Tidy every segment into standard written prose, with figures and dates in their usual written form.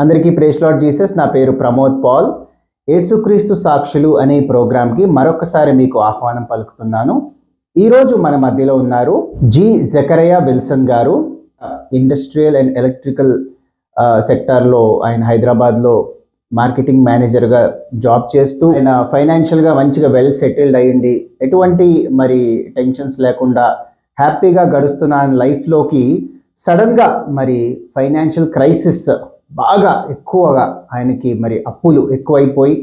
అందరికీ praise lord Jesus. నా పేరు ప్రమోద్ పాల్. యేసుక్రీస్తు సాక్షులు అనే ప్రోగ్రాంకి మరొకసారి మీకు ఆహ్వానం పలుకుతున్నాను. ఈరోజు మన మధ్యలో ఉన్నారు జి జకరియా విల్సన్ గారు. ఇండస్ట్రియల్ అండ్ ఎలక్ట్రికల్ సెక్టార్లో ఆయన హైదరాబాద్లో మార్కెటింగ్ మేనేజర్గా జాబ్ చేస్తూ ఆయన ఫైనాన్షియల్గా మంచిగా వెల్ సెటిల్డ్ అయ్యింది. ఎటువంటి మరి టెన్షన్స్ లేకుండా హ్యాపీగా గడుస్తున్న లైఫ్లోకి సడన్గా మరి ఫైనాన్షియల్ క్రైసిస్ బాగా ఎక్కువగా ఆయనకి మరి అప్పులు ఎక్కువైపోయి,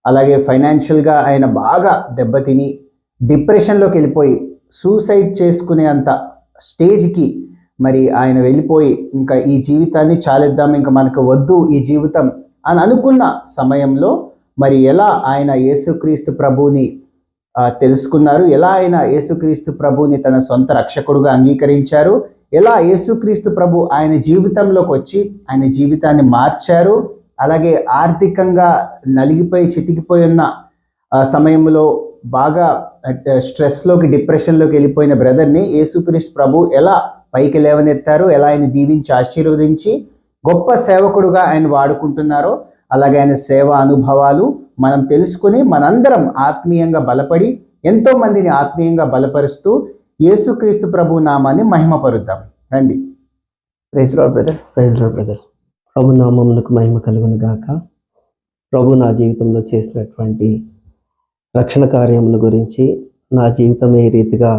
అలాగే ఫైనాన్షియల్గా ఆయన బాగా దెబ్బతిని డిప్రెషన్లోకి వెళ్ళిపోయి సూసైడ్ చేసుకునే అంత స్టేజ్కి మరి ఆయన వెళ్ళిపోయి ఇంకా ఈ జీవితాన్ని చాలిద్దాం, ఇంకా మనకు వద్దు ఈ జీవితం అని అనుకున్న సమయంలో మరి ఎలా ఆయన యేసుక్రీస్తు ప్రభువుని తెలుసుకున్నారు, ఎలా ఆయన యేసుక్రీస్తు ప్రభువుని తన సొంత రక్షకుడుగా అంగీకరించారు, ఎలా యేసుక్రీస్తు ప్రభు ఆయన జీవితంలోకి వచ్చి ఆయన జీవితాన్ని మార్చారు, అలాగే ఆర్థికంగా నలిగిపోయి చితికిపోయి ఉన్న సమయంలో బాగా స్ట్రెస్లోకి డిప్రెషన్లోకి వెళ్ళిపోయిన బ్రదర్ని యేసుక్రీస్తు ప్రభు ఎలా పైకి లేవనెత్తారు, ఎలా ఆయన దీవించి ఆశీర్వదించి గొప్ప సేవకుడుగా ఆయన వాడుకుంటున్నారో, అలాగే ఆయన సేవా అనుభవాలు మనం తెలుసుకుని మనందరం ఆత్మీయంగా బలపడి ఎంతో మందిని ఆత్మీయంగా బలపరుస్తూ యేసుక్రీస్తు ప్రభు నామాన్ని మహిమపరుద్దాం. రండి. Praise Lord brother. Praise Lord brother. ప్రభు నామమునకు మహిమ కలుగును గాక. ప్రభు నా జీవితంలో చేసినటువంటి రక్షణ కార్యముల గురించి, నా జీవితం ఏ రీతిగా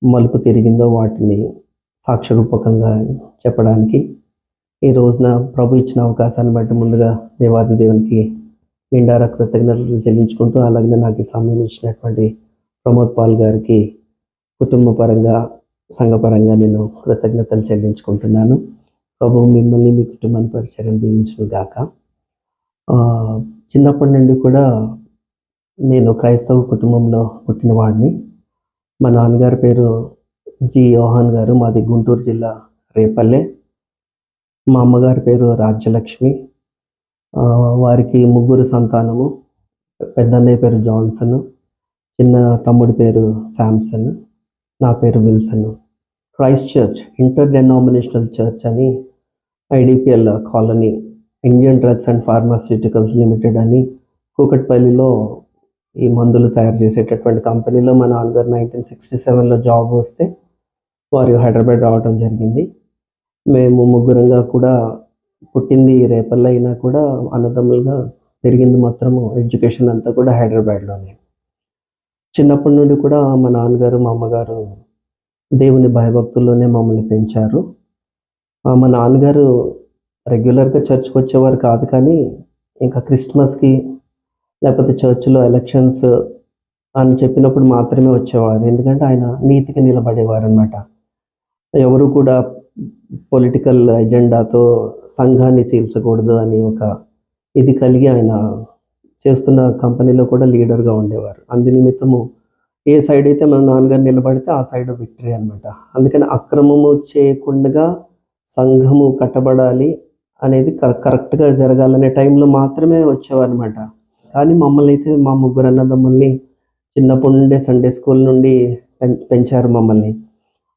మలుపు తిరిగిందో వాటిని సాక్ష్యరూపకంగా చెప్పడానికి ఈ రోజున ప్రభు ఇచ్చిన అవకాశాన్ని బట్టి ముందుగా దేవాది దేవునికి నిండారా కృతజ్ఞతలు చెల్లించుకుంటూ, అలాగే నాకు ఈ సమయం ఇచ్చినటువంటి ప్రమోద్ పాల్ గారికి కుటుంబ పరంగా సంఘపరంగా నేను కృతజ్ఞతలు చెల్లించుకుంటున్నాను. ప్రభు మిమ్మల్ని మీ కుటుంబాన్ని పరిచయం దీవించును గాక. చిన్నప్పటి నుండి కూడా నేను క్రైస్తవ కుటుంబంలో పుట్టిన వాడిని. మా నాన్నగారి పేరు జి యోహాన్ గారు, మాది గుంటూరు జిల్లా రేపల్లె. మా అమ్మగారి పేరు రాజ్యలక్ష్మి. వారికి ముగ్గురు సంతానము. పెద్దన్నయ్య పేరు జాన్సన్, చిన్న తమ్ముడి పేరు శాంసన్, నా పేరు Wilson. Christ church interdenominational church అని IDPL colony Indian drugs and pharmaceuticals limited అని కూకట్పల్లిలో ఈ మందులు తయారు చేసేటటువంటి కంపెనీలో మా నాన్నగారు 1967లో జాబ్ వస్తే వారు హైదరాబాద్ రావడం జరిగింది. మేము ముగ్గురంగా కూడా పుట్టింది రేపల్లె అయినా కూడా అన్నదమ్ములుగా పెరిగింది మాత్రము ఎడ్యుకేషన్ అంతా కూడా హైదరాబాద్లోనే. చిన్నప్పటి నుండి కూడా మా నాన్నగారు మా అమ్మగారు దేవుని భయభక్తుల్లోనే మమ్మల్ని పెంచారు. మా నాన్నగారు రెగ్యులర్గా చర్చ్కి వచ్చేవారు కాదు, కానీ ఇంకా క్రిస్మస్కి లేకపోతే చర్చ్లో ఎలక్షన్స్ అని చెప్పినప్పుడు మాత్రమే వచ్చేవారు. ఎందుకంటే ఆయన నీతికి నిలబడేవారు అన్నమాట. ఎవరు కూడా పొలిటికల్ ఎజెండాతో సంఘాన్ని చీల్చకూడదు అని ఒక ఇది కలిగి ఆయన చేస్తున్న కంపెనీలో కూడా లీడర్గా ఉండేవారు. అందునిమిత్తము ఏ సైడ్ అయితే మన నాన్నగారు నిలబడితే ఆ సైడ్ విక్టరీ అనమాట. అందుకని అక్రమము చేయకుండా సంఘము కట్టబడాలి అనేది కరెక్ట్గా జరగాలనే టైంలో మాత్రమే వచ్చేవారు అనమాట. కానీ మమ్మల్ని అయితే మా ముగ్గురు అన్నదమ్ముల్ని చిన్నప్పటి నుండే సండే స్కూల్ నుండి పెంచారు మమ్మల్ని.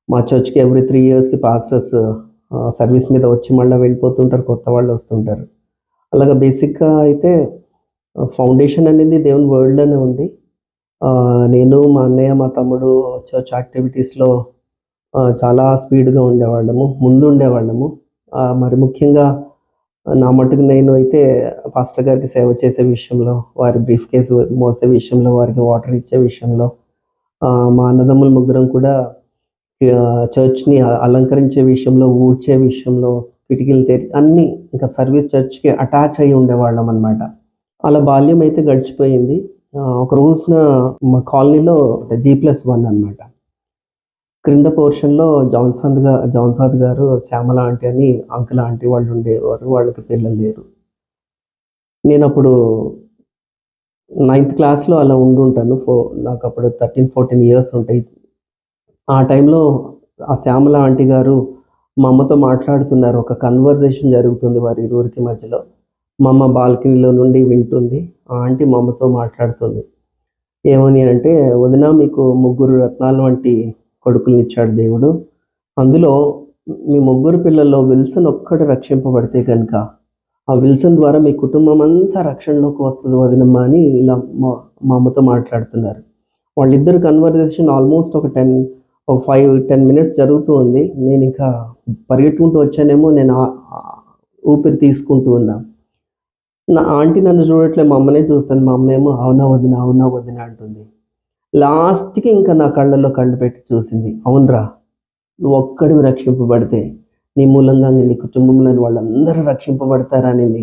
మా చర్చ్కి ఎవ్రీ 3 ఇయర్స్కి పాస్టర్స్ సర్వీస్ మీద వచ్చి మళ్ళీ వెళ్ళిపోతుంటారు, కొత్త వాళ్ళు వస్తుంటారు. అలాగా బేసిక్గా అయితే ఫౌండేషన్ అనేది దేవుని వర్డ్లోనే ఉంది. నేను మా అన్నయ్య మా తమ్ముడు చర్చ్ యాక్టివిటీస్లో చాలా స్పీడ్గా ముందు ఉండేవాళ్ళము. మరి ముఖ్యంగా నా మటుకు నేను అయితే పాస్టర్ గారికి సేవ చేసే విషయంలో, వారి బ్రీఫ్ కేసు మోసే విషయంలో, వారికి వాటర్ ఇచ్చే విషయంలో, మా అన్నదమ్ముల ముగ్గురం కూడా చర్చ్ని అలంకరించే విషయంలో, ఊడ్చే విషయంలో, కిటికీలు తెరి అన్నీ ఇంకా సర్వీస్ చర్చ్కి అటాచ్ అయ్యి ఉండేవాళ్ళం అనమాట. అలా బాల్యం అయితే గడిచిపోయింది. ఒక రోజున మా కాలనీలో G+1 అనమాట. క్రింద పోర్షన్లో జాన్సాద్ గారు, శ్యామల ఆంటీ అని అంకుల్ ఆంటీ వాళ్ళు ఉండేవారు. వాళ్ళకి పిల్లలు లేరు. నేను అప్పుడు 9th క్లాస్లో అలా ఉండుంటాను. నాకు అప్పుడు 13-14 ఇయర్స్ ఉంటాయి. ఆ టైంలో ఆ శ్యామల ఆంటీ గారు మా అమ్మతో మాట్లాడుతున్నారు. ఒక కన్వర్జేషన్ జరుగుతుంది వారి ఇరువురికి మధ్యలో. మా అమ్మ బాల్కనీలో నుండి వింటుంది. ఆ ఆంటీ మా అమ్మతో మాట్లాడుతుంది. ఏమని అంటే, వదిన మీకు 3 రత్నాల వంటి కొడుకుల్ని ఇచ్చాడు దేవుడు. అందులో మీ 3 పిల్లల్లో విల్సన్ ఒక్కడు రక్షింపబడితే కనుక ఆ విల్సన్ ద్వారా మీ కుటుంబం అంతా రక్షణలోకి వస్తుంది వదినమ్మా అని ఇలా మా అమ్మతో మాట్లాడుతున్నారు. వాళ్ళిద్దరు కన్వర్జేషన్ ఆల్మోస్ట్ ఒక 5-10 మినిట్స్ జరుగుతూ ఉంది. నేను ఇంకా పరిగెట్టుకుంటూ వచ్చానేమో, నేను ఊపిరి తీసుకుంటూ ఉన్నా. నా ఆంటీ నన్ను చూడట్లే, మా అమ్మనే చూస్తాను. మా అమ్మ ఏమో అవునా వదిన అంటుంది. లాస్ట్కి ఇంకా నా కళ్ళల్లో కళ్ళు పెట్టి చూసింది. అవునరా, నువ్వు ఒక్కడివి రక్షింపబడితే నీ మూలంగా నీ కుటుంబంలోని వాళ్ళందరూ రక్షింపబడతారనింది.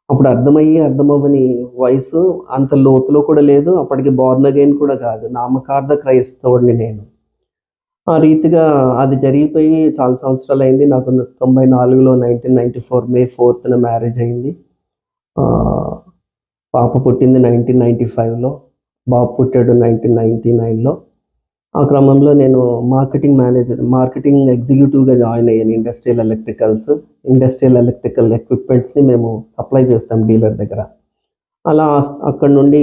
అప్పుడు అర్థమవ్వని వయసు, అంత లోతులో కూడా లేదు. అప్పటికి బోర్న్ అగైన్ కూడా కాదు, నామకార్థ క్రైస్తవుడిని నేను. ఆ రీతిగా అది జరిగిపోయి చాలా సంవత్సరాలు అయింది. నాకు 94లో 1994 మే 4న మ్యారేజ్ అయింది. పాప పుట్టింది 1995లో, బాబు పుట్టాడు 1999లో. ఆ క్రమంలో నేను మార్కెటింగ్ ఎగ్జిక్యూటివ్గా జాయిన్ అయ్యాను. ఇండస్ట్రియల్ ఎలక్ట్రికల్ ఎక్విప్మెంట్స్ని మేము సప్లై చేస్తాం డీలర్ దగ్గర. అలా అక్కడి నుండి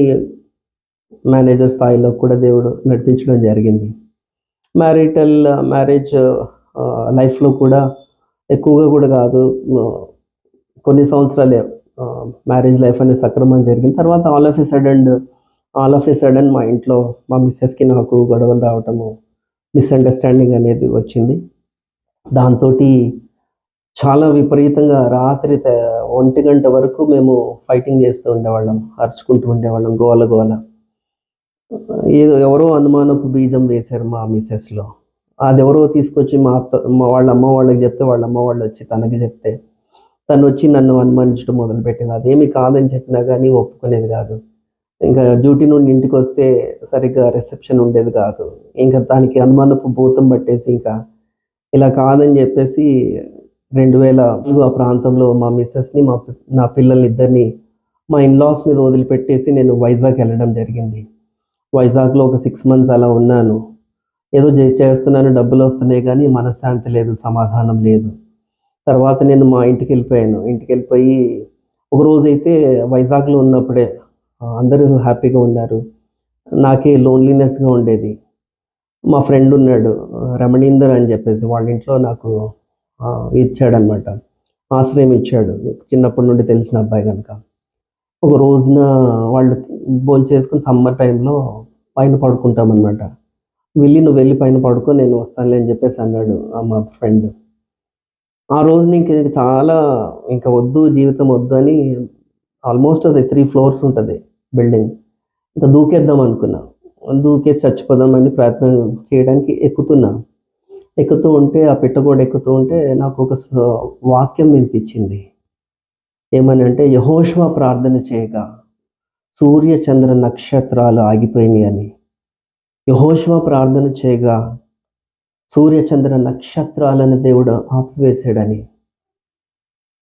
మేనేజర్ స్థాయిలో కూడా దేవుడు నడిపించడం జరిగింది. మ్యారేజ్ లైఫ్లో కూడా ఎక్కువగా కూడా కాదు, కొన్ని సంవత్సరాలే మ్యారేజ్ లైఫ్ అనేది సక్రమంగా జరిగింది. తర్వాత ఆల్ ఆఫ్ ఎ సడన్ మా ఇంట్లో మా మిస్సెస్కి నాకు గొడవలు రావటము, మిస్అండర్స్టాండింగ్ అనేది వచ్చింది. దాంతో చాలా విపరీతంగా రాత్రి 1 గంట వరకు మేము ఫైటింగ్ చేస్తూ ఉండేవాళ్ళం, అరుచుకుంటూ ఉండేవాళ్ళం, గోల. ఎవరో అనుమానపు బీజం వేశారు మా మిస్సెస్లో. అది ఎవరో తీసుకొచ్చి వాళ్ళ అమ్మ వాళ్ళకి చెప్తే, వాళ్ళ అమ్మ వాళ్ళు వచ్చి తనకి చెప్తే, తను వచ్చి నన్ను అనుమానించడం మొదలుపెట్టింది. అదేమి కాదని చెప్పినా కానీ ఒప్పుకునేది కాదు. ఇంకా డ్యూటీ నుండి ఇంటికి వస్తే సరిగ్గా రిసెప్షన్ ఉండేది కాదు. ఇంకా దానికి అనుమానపు భూతం పట్టేసి ఇంకా ఇలా కాదని చెప్పేసి 2004 ఆ ప్రాంతంలో మా మిస్సెస్ని, నా పిల్లల్ని ఇద్దరిని మా ఇన్లాస్ మీద వదిలిపెట్టేసి నేను వైజాగ్ వెళ్ళడం జరిగింది. వైజాగ్లో ఒక 6 మంత్స్ అలా ఉన్నాను. ఏదో చేస్తున్నాను, డబ్బులు వస్తున్నాయి కానీ మనశ్శాంతి లేదు, సమాధానం లేదు. తర్వాత నేను మా ఇంటికి వెళ్ళిపోయి ఒక రోజైతే వైజాగ్లో ఉన్నప్పుడే అందరూ హ్యాపీగా ఉన్నారు, నాకే లోన్లీనెస్గా ఉండేది. మా ఫ్రెండ్ ఉన్నాడు రమణీందర్ అని చెప్పేసి, వాళ్ళ ఇంట్లో నాకు ఇచ్చాడనమాట, ఆశ్రయం ఇచ్చాడు, చిన్నప్పటి నుండి తెలిసిన అబ్బాయి కనుక. ఒక రోజున వాళ్ళు భోజనం చేసుకుని సమ్మర్ టైంలో పైన పడుకుంటామన్నమాట. నువ్వు వెళ్ళి పైన పడుకో, నేను వస్తానులే అని చెప్పేసి అన్నాడు మా ఫ్రెండ్. ఆ రోజు చాలా ఇంకా వద్దు, జీవితం వద్దు అని, ఆల్మోస్ట్ అది 3 ఫ్లోర్స్ ఉంటుంది బిల్డింగ్, ఇంకా దూకేద్దాం అనుకున్నా. దూకేసి చచ్చిపోదామని ప్రయత్నం చేయడానికి ఎక్కుతూ ఉంటే, ఆ పిట్టగోడ ఎక్కుతూ ఉంటే నాకు ఒక వాక్యం వినిపించింది. ఏమని అంటే, యెహోషువ ప్రార్థన చేయగా సూర్య చంద్ర నక్షత్రాలు ఆగిపోయినాయి అని. యెహోషువ ప్రార్థన చేయగా సూర్య చంద్ర నక్షత్రాలను దేవుడు ఆపివేశాడని.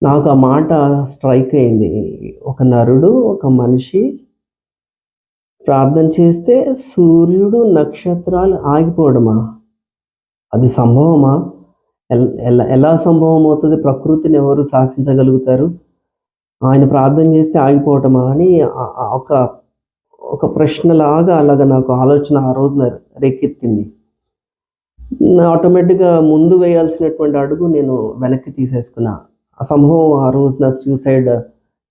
నాకు ఆ మాట స్ట్రైక్ అయింది. ఒక నరుడు, ఒక మనిషి ప్రార్థన చేస్తే సూర్యుడు నక్షత్రాలు ఆగిపోవడమా? అది సంభవమా? ఎలా సంభవం అవుతుంది? ప్రకృతిని ఎవరు శాసించగలుగుతారు? ఆయన ప్రార్థన చేస్తే ఆగిపోవటమా అని ఒక ప్రశ్నలాగా అలాగా నాకు ఆలోచన ఆ రోజున రేకెత్తింది. ఆటోమేటిక్గా ముందు వేయాల్సినటువంటి అడుగు నేను వెనక్కి తీసేసుకున్నా. ఆ సంభవం ఆ రోజున సూసైడ్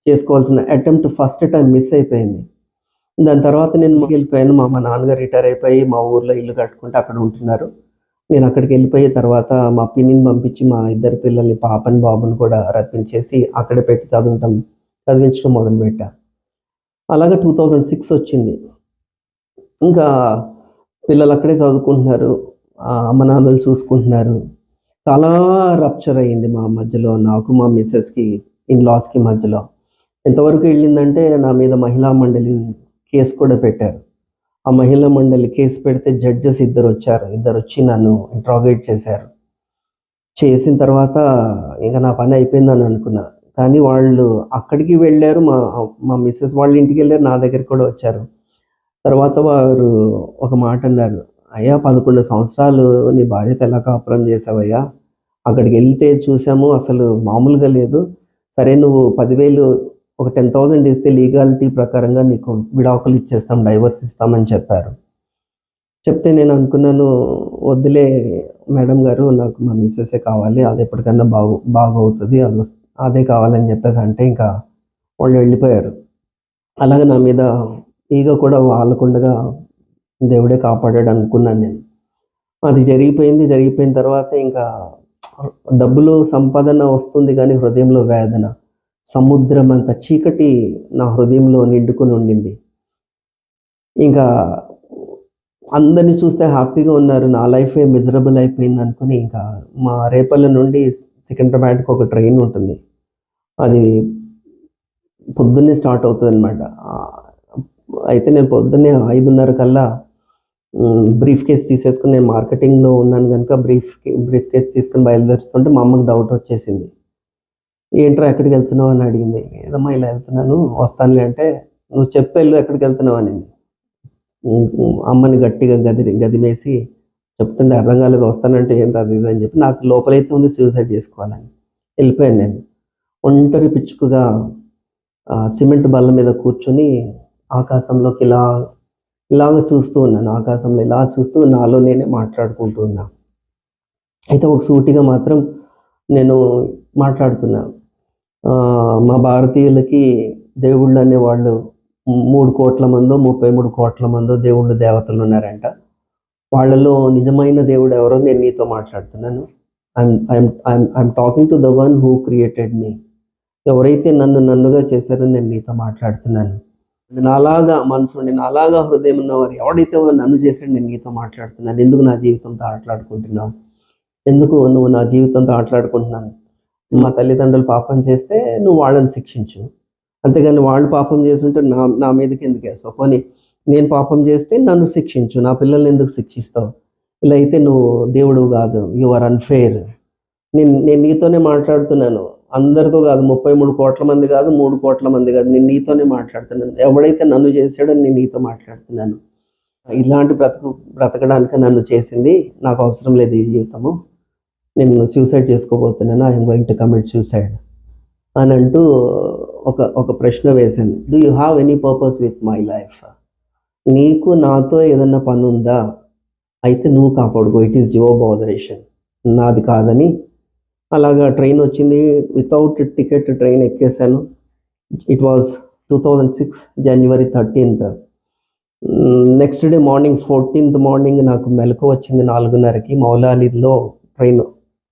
చేసుకోవాల్సిన అటెంప్ట్ ఫస్ట్ టైం మిస్ అయిపోయింది. దాని తర్వాత నేను వెళ్ళిపోయాను. మా నాన్నగారు రిటైర్ అయిపోయి మా ఊర్లో ఇల్లు కట్టుకుంటే అక్కడ ఉంటున్నారు. నేను అక్కడికి వెళ్ళిపోయి తర్వాత మా పిన్నిని పంపించి మా ఇద్దరు పిల్లల్ని, పాపని బాబుని కూడా రప్పించేసి అక్కడే పెట్టి చదివించడం మొదలుపెట్టా. అలాగా 2006 వచ్చింది. ఇంకా పిల్లలు అక్కడే చదువుకుంటున్నారు, అమ్మ నాన్నలు చూసుకుంటున్నారు. చాలా రప్చర్ అయ్యింది మా మధ్యలో, నాకు మా మిస్సెస్కి, ఇన్లాస్కి మధ్యలో. ఎంతవరకు వెళ్ళిందంటే నా మీద మహిళా మండలి కేసు కూడా పెట్టారు. ఆ మహిళా మండలి కేసు పెడితే జడ్జెస్ ఇద్దరు వచ్చి నన్ను ఇంట్రాగేట్ చేసిన తర్వాత ఇంకా నా పని అయిపోయిందని అనుకున్నా. కానీ వాళ్ళు అక్కడికి వెళ్ళారు, మా మిస్సెస్ వాళ్ళ ఇంటికి వెళ్ళారు, నా దగ్గరికి కూడా వచ్చారు. తర్వాత వారు ఒక మాట అన్నారు, అయ్యా 11 సంవత్సరాలు నీ భార్యతో ఎలా కాపురం చేసావయ్యా, అక్కడికి వెళ్తే చూసాము అసలు మామూలుగా లేదు. సరే నువ్వు 10,000 ఒక 10,000 ఇస్తే లీగాలిటీ ప్రకారంగా నీకు విడాకులు ఇచ్చేస్తాం, డైవర్స్ ఇస్తామని చెప్పారు. చెప్తే నేను అనుకున్నాను, వద్దులే మేడం గారు, నాకు మా మిస్సెసే కావాలి, అది ఎప్పటికన్నా బాగవుతుంది, అదే కావాలని చెప్పేసి అంటే ఇంకా వాళ్ళు వెళ్ళిపోయారు. అలాగే నా మీద ఈగ కూడా వాలకుండగా దేవుడే కాపాడాడు అనుకున్నాను నేను. అది జరిగిపోయిన తర్వాత ఇంకా డబ్బులు సంపాదన వస్తుంది కానీ హృదయంలో వేదన, సముద్రం అంత చీకటి నా హృదయంలో నిండుకొని ఉండింది. ఇంకా అందరిని చూస్తే హ్యాపీగా ఉన్నారు, నా లైఫే మిజరబుల్ అయిపోయింది అనుకుని ఇంకా మా రేపల్లి నుండి సికింద్రాబాద్కి ఒక ట్రైన్ ఉంటుంది. అది పొద్దున్నే స్టార్ట్ అవుతుంది అనమాట. అయితే నేను పొద్దున్నే 5:30 కల్లా బ్రీఫ్ కేస్ తీసేసుకుని, నేను మార్కెటింగ్లో ఉన్నాను కనుక బ్రీఫ్ కేస్ తీసుకుని బయలుదేరుతుంటే మా అమ్మకి డౌట్ వచ్చేసింది. ఏంట్రా ఎక్కడికి వెళ్తున్నావు అని అడిగింది. లేదమ్మా ఇలా వెళ్తున్నాను, వస్తానులే అంటే, నువ్వు చెప్పెళ్ళు ఎక్కడికి వెళ్తున్నావు అనింది. అమ్మని గట్టిగా గదిమేసి చెప్తుంటే అర్థం కాలేదు. వస్తానంటే ఏంటి అది ఇది అని చెప్పి, నాకు లోపలైతే ఉంది సూసైడ్ చేసుకోవాలని. వెళ్ళిపోయాను నేను ఒంటరి పిచ్చుకగా సిమెంట్ బల్ల మీద కూర్చొని ఆకాశంలోకి ఇలాగ చూస్తూ ఉన్నాను. ఆకాశంలో ఇలా చూస్తూ నాలో నేనే మాట్లాడుకుంటూ ఉన్నా. అయితే ఒక సూటిగా మాత్రం నేను మాట్లాడుతున్నా. మా భారతీయులకి దేవుళ్ళు అనేవాళ్ళు 3 కోట్ల మందో 33 కోట్ల మందో దేవుళ్ళు దేవతలు ఉన్నారంట. వాళ్ళలో నిజమైన దేవుడు ఎవరో నేను నీతో మాట్లాడుతున్నాను. I'm talking to the one who created me. ఎవరైతే నన్నుగా చేశారో నేను నీతో మాట్లాడుతున్నాను. నాలాగా మనసుండి నాలాగా హృదయం ఉన్నవారు ఎవడైతే నన్ను చేశాడు నేను నీతో మాట్లాడుతున్నాను. ఎందుకు నా జీవితంతో ఆటలాడుకుంటున్నావు? ఎందుకు నువ్వు నా జీవితంతో ఆటలాడుకుంటున్నాను? మా తల్లిదండ్రులు పాపం చేస్తే నువ్వు వాళ్ళని శిక్షించు, అంతేగాని వాళ్ళు పాపం చేస్తుంటే నా మీదకి ఎందుకు వేస్తావు? పోనీ నేను పాపం చేస్తే నన్ను శిక్షించు, నా పిల్లల్ని ఎందుకు శిక్షిస్తావు? ఇలా అయితే నువ్వు దేవుడు కాదు, యు ఆర్ అన్ఫెయిర్. నేను నీతోనే మాట్లాడుతున్నాను, అందరితో కాదు, 33 కోట్ల మంది కాదు, 3 కోట్ల మంది కాదు, నేను నీతోనే మాట్లాడుతున్నాను. ఎవడైతే నన్ను చేశాడో నేను నీతో మాట్లాడుతున్నాను. ఇలాంటి బ్రతకడానికి నన్ను చేసింది, నాకు అవసరం లేదు ఈ జీవితము, నేను సూసైడ్ చేసుకోబోతున్నాను, I'm going to commit suicide అని అంటూ ఒక ప్రశ్న వేశాను. Do you have any purpose with my life? నీకు నాతో ఏదన్నా పని ఉందా? అయితే నువ్వు కాపాడుకో, ఇట్ ఈస్ యువర్ బాదరేషన్, నాది కాదని. అలాగా ట్రైన్ వచ్చింది, వితౌట్ టికెట్ ట్రైన్ ఎక్కేసాను. It was 2006 January 13th. Next day morning 14th morning నాకు మెలకు వచ్చింది 4:30కి. మౌలాలీలో ట్రైన్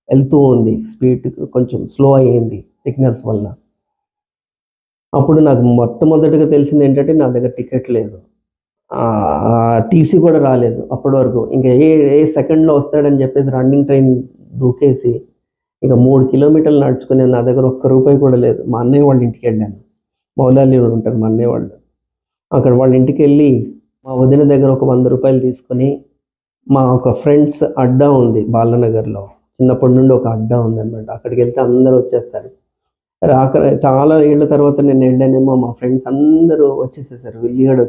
వెళ్తూ ఉంది, స్పీడ్ కొంచెం స్లో అయ్యింది సిగ్నల్స్ వల్ల. అప్పుడు నాకు మొట్టమొదటిగా తెలిసింది ఏంటంటే నా దగ్గర టికెట్ లేదు, టీసీ కూడా రాలేదు అప్పటి వరకు. ఇంకా ఏ సెకండ్లో వస్తాడని చెప్పేసి రన్నింగ్ ట్రైన్ దూకేసి ఇక 3 కిలోమీటర్లు నడుచుకుని, నా దగ్గర ₹1 కూడా లేదు. మా అన్నయ్య వాళ్ళ ఇంటికి వెళ్ళాను, మౌలాలీలో ఉంటారు మా అన్నయ్య వాళ్ళు. అక్కడ వాళ్ళ ఇంటికి వెళ్ళి మా వదిన దగ్గర ఒక ₹100 తీసుకొని, మా ఒక ఫ్రెండ్స్ అడ్డా ఉంది బాలనగర్లో, చిన్నప్పటి నుండి ఒక అడ్డా ఉందన్నమాట, అక్కడికి వెళ్తే అందరూ వచ్చేస్తారు. చాలా ఏళ్ళ తర్వాత నేను వెళ్ళానేమో, మా ఫ్రెండ్స్ అందరూ వచ్చేసేసారు. విల్లిగాడు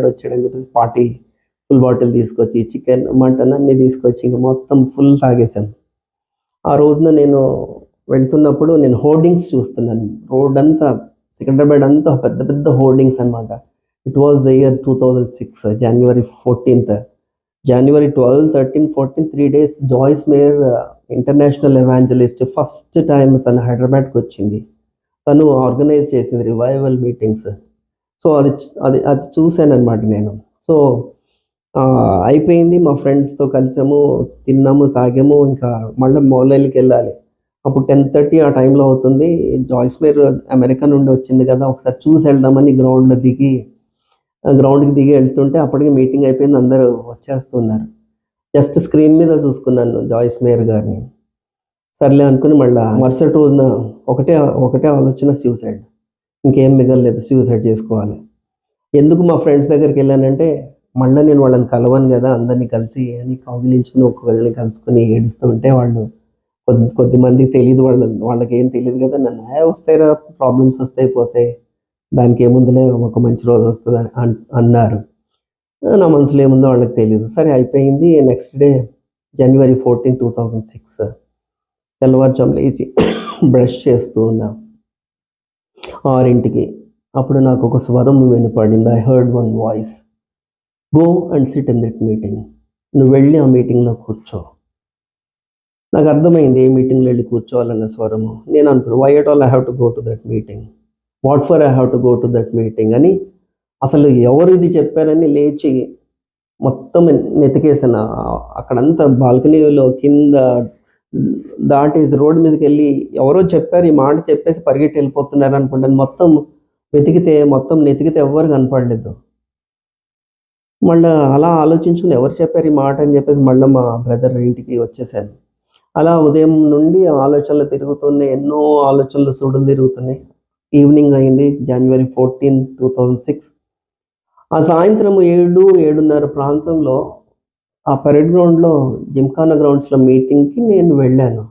వచ్చాడు అని చెప్పేసి ఫుల్ బాటిల్ తీసుకొచ్చి చికెన్ మటన్ అన్నీ తీసుకొచ్చి ఇంకా మొత్తం ఫుల్ తాగేశాను. ఆ రోజున నేను వెళ్తున్నప్పుడు నేను హోర్డింగ్స్ చూస్తున్నాను, రోడ్ అంతా సికింద్రాబాద్ అంతా పెద్ద పెద్ద హోర్డింగ్స్ అనమాట. It was the year 2006 January 14th. January 12, 13, 14 3 days Joyce Meyer international evangelist first time తను హైదరాబాద్కి వచ్చింది. తను ఆర్గనైజ్ చేసింది రివైవల్ మీటింగ్స్. సో అది చూశాను అనమాట నేను. సో అయిపోయింది, మా ఫ్రెండ్స్తో కలిసాము, తిన్నాము, తాగాము, ఇంకా మళ్ళీ మౌలాలీకి వెళ్ళాలి. అప్పుడు 10:30 ఆ టైంలో అవుతుంది. జాయిస్ మేయర్ అమెరికా నుండి వచ్చింది కదా, ఒకసారి చూసి వెళ్దామని గ్రౌండ్కి దిగి వెళ్తుంటే అప్పటికి మీటింగ్ అయిపోయింది, అందరూ వచ్చేస్తున్నారు. జస్ట్ స్క్రీన్ మీద చూసుకున్నాను జాయిస్ మేయర్ గారిని. సర్లే అనుకుని మళ్ళీ మరుసటి రోజున ఒకటే ఆలోచన, సూసైడ్. ఇంకేం మిగలలేదు, సూసైడ్ చేసుకోవాలి. ఎందుకు మా ఫ్రెండ్స్ దగ్గరికి వెళ్ళానంటే, మళ్ళీ నేను వాళ్ళని కలవను కదా, అందరినీ కలిసి అని కౌగిలించుకుని ఒక్కొక్కరిని కలుసుకుని ఏడుస్తూ ఉంటే వాళ్ళు కొద్దిమందికి తెలియదు, వాళ్ళకి ఏం తెలియదు కదా, నన్ను వస్తాయిరా, ప్రాబ్లమ్స్ వస్తాయి పోతాయి, దానికి ఏముందిలే, ఒక మంచి రోజు వస్తుంది అన్నారు. నా మనసులో ఏముందో వాళ్ళకి తెలియదు. సరే అయిపోయింది. నెక్స్ట్ డే January 14, 2006 తెల్లవారుజాము లేచి బ్రష్ చేస్తూ ఉన్నా 6కి. అప్పుడు నాకు ఒక స్వరం వినపడింది. I heard one voice, go and sit in that meeting. నువ్వు వెళ్ళి ఆ మీటింగ్లో కూర్చో. నాకు అర్థమైంది ఏ మీటింగ్లో వెళ్ళి కూర్చోవాలన్న స్వరము. నేను అనుకున్నాను, why at all I have to go to that meeting, what for I have to go to that meeting అని అసలు ఎవరు ఇది చెప్పారని లేచి మొత్తం నెతికేసాను. అక్కడంతా బాల్కనీలో కింద దాటేసి రోడ్డు మీదకి వెళ్ళి ఎవరో చెప్పారు ఈ మాట చెప్పేసి పరిగెట్టి వెళ్ళిపోతున్నారు అనుకుంటాను. మొత్తం నెతికితే ఎవ్వరు కనపడలేదు. మళ్ళీ అలా ఆలోచించుకుని ఎవరు చెప్పారు ఈ మాట అని చెప్పేసి మళ్ళీ మా బ్రదర్ ఇంటికి వచ్చేసాను. అలా ఉదయం నుండి ఆలోచనలు తిరుగుతున్నాయి, ఎన్నో ఆలోచనలు సుడులు తిరుగుతున్నాయి. ఈవినింగ్ అయింది, January 14, 2006. ఆ సాయంత్రం 7-7:30 ప్రాంతంలో ఆ పరేడ్ గ్రౌండ్లో జిమ్ఖానా గ్రౌండ్స్లో మీటింగ్కి నేను వెళ్ళాను.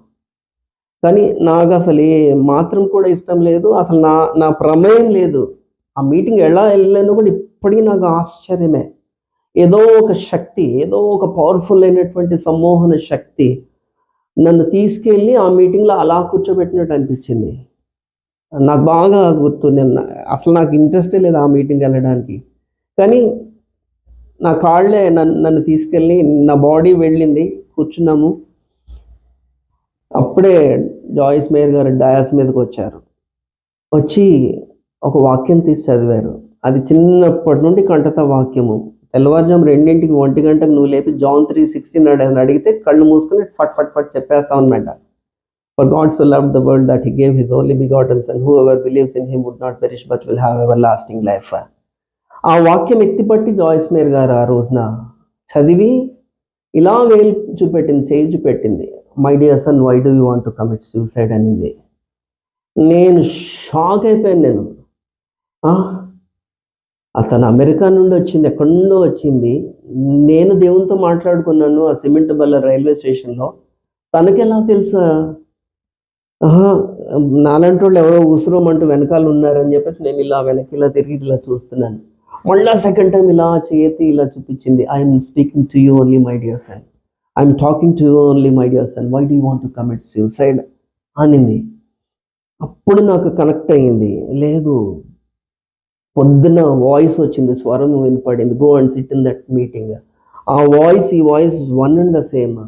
కానీ నాకు అసలు ఏ మాత్రం కూడా ఇష్టం లేదు, అసలు నా ప్రమేయం లేదు. ఆ మీటింగ్ ఎలా వెళ్ళానో కూడా ఇప్పటికీ నాకు ఆశ్చర్యమే. ఏదో ఒక శక్తి, ఏదో ఒక పవర్ఫుల్ అయినటువంటి సమ్మోహన శక్తి నన్ను తీసుకెళ్ళి ఆ మీటింగ్లో అలా కూర్చోబెట్టినట్టు అనిపించింది. నాకు బాగా గుర్తు, అసలు నాకు ఇంట్రెస్టే లేదు ఆ మీటింగ్ వెళ్ళడానికి. కానీ నా కాళ్ళే నన్ను తీసుకెళ్ళి నా బాడీ వెళ్ళింది. కూర్చున్నాము. అప్పుడే జాయిస్ మేయర్ గారు డయాస్ మీదకి వచ్చారు. వచ్చి ఒక వాక్యం తీసి చదివారు. అది చిన్నప్పటి నుండి కంటత వాక్యము. తెల్లవారుజాము 2ంటికి 1 గంటకు నువ్వు లేపి John 3:16 అని అడిగితే కళ్ళు మూసుకుని ఫట్ ఫట్ ఫట్ చెప్పేస్తావు అనమాట. For God so loved the world that he gave his only begotten son, whoever believes in him would not perish but will have everlasting life. ఆ వాక్యం ఎత్తిపట్టి జాయిస్ మేయర్ గారు ఆ రోజున చదివి ఇలా వేలు చూపెట్టింది, చేయి చూపెట్టింది. My dear son, why do you want to commit suicide అనింది. నేను షాక్ అయిపోయాను. నేను అతను అమెరికా నుండి వచ్చింది, ఎక్కడి నుండో వచ్చింది. నేను దేవునితో మాట్లాడుకున్నాను ఆ సిమెంట్ బల్ల రైల్వే స్టేషన్లో. తనకెలా తెలుసా? నాలంటి వాళ్ళు ఎవరో ఉసురోమంటూ వెనకాల ఉన్నారని చెప్పేసి నేను ఇలా వెనక్కి ఇలా తిరిగి ఇలా చూస్తున్నాను. మళ్ళా సెకండ్ టైం ఇలా చేతి ఇలా చూపించింది. I'm speaking to you only my dear son, I'm talking to you only my dear son, why do you want to commit suicide అనింది. అప్పుడు నాకు కనెక్ట్ అయ్యింది. లేదు, పొద్దున వాయిస్ వచ్చింది, స్వరం వినపడింది, go and sit in that meeting. ఆ వాయిస్ ఈ voice one and the same.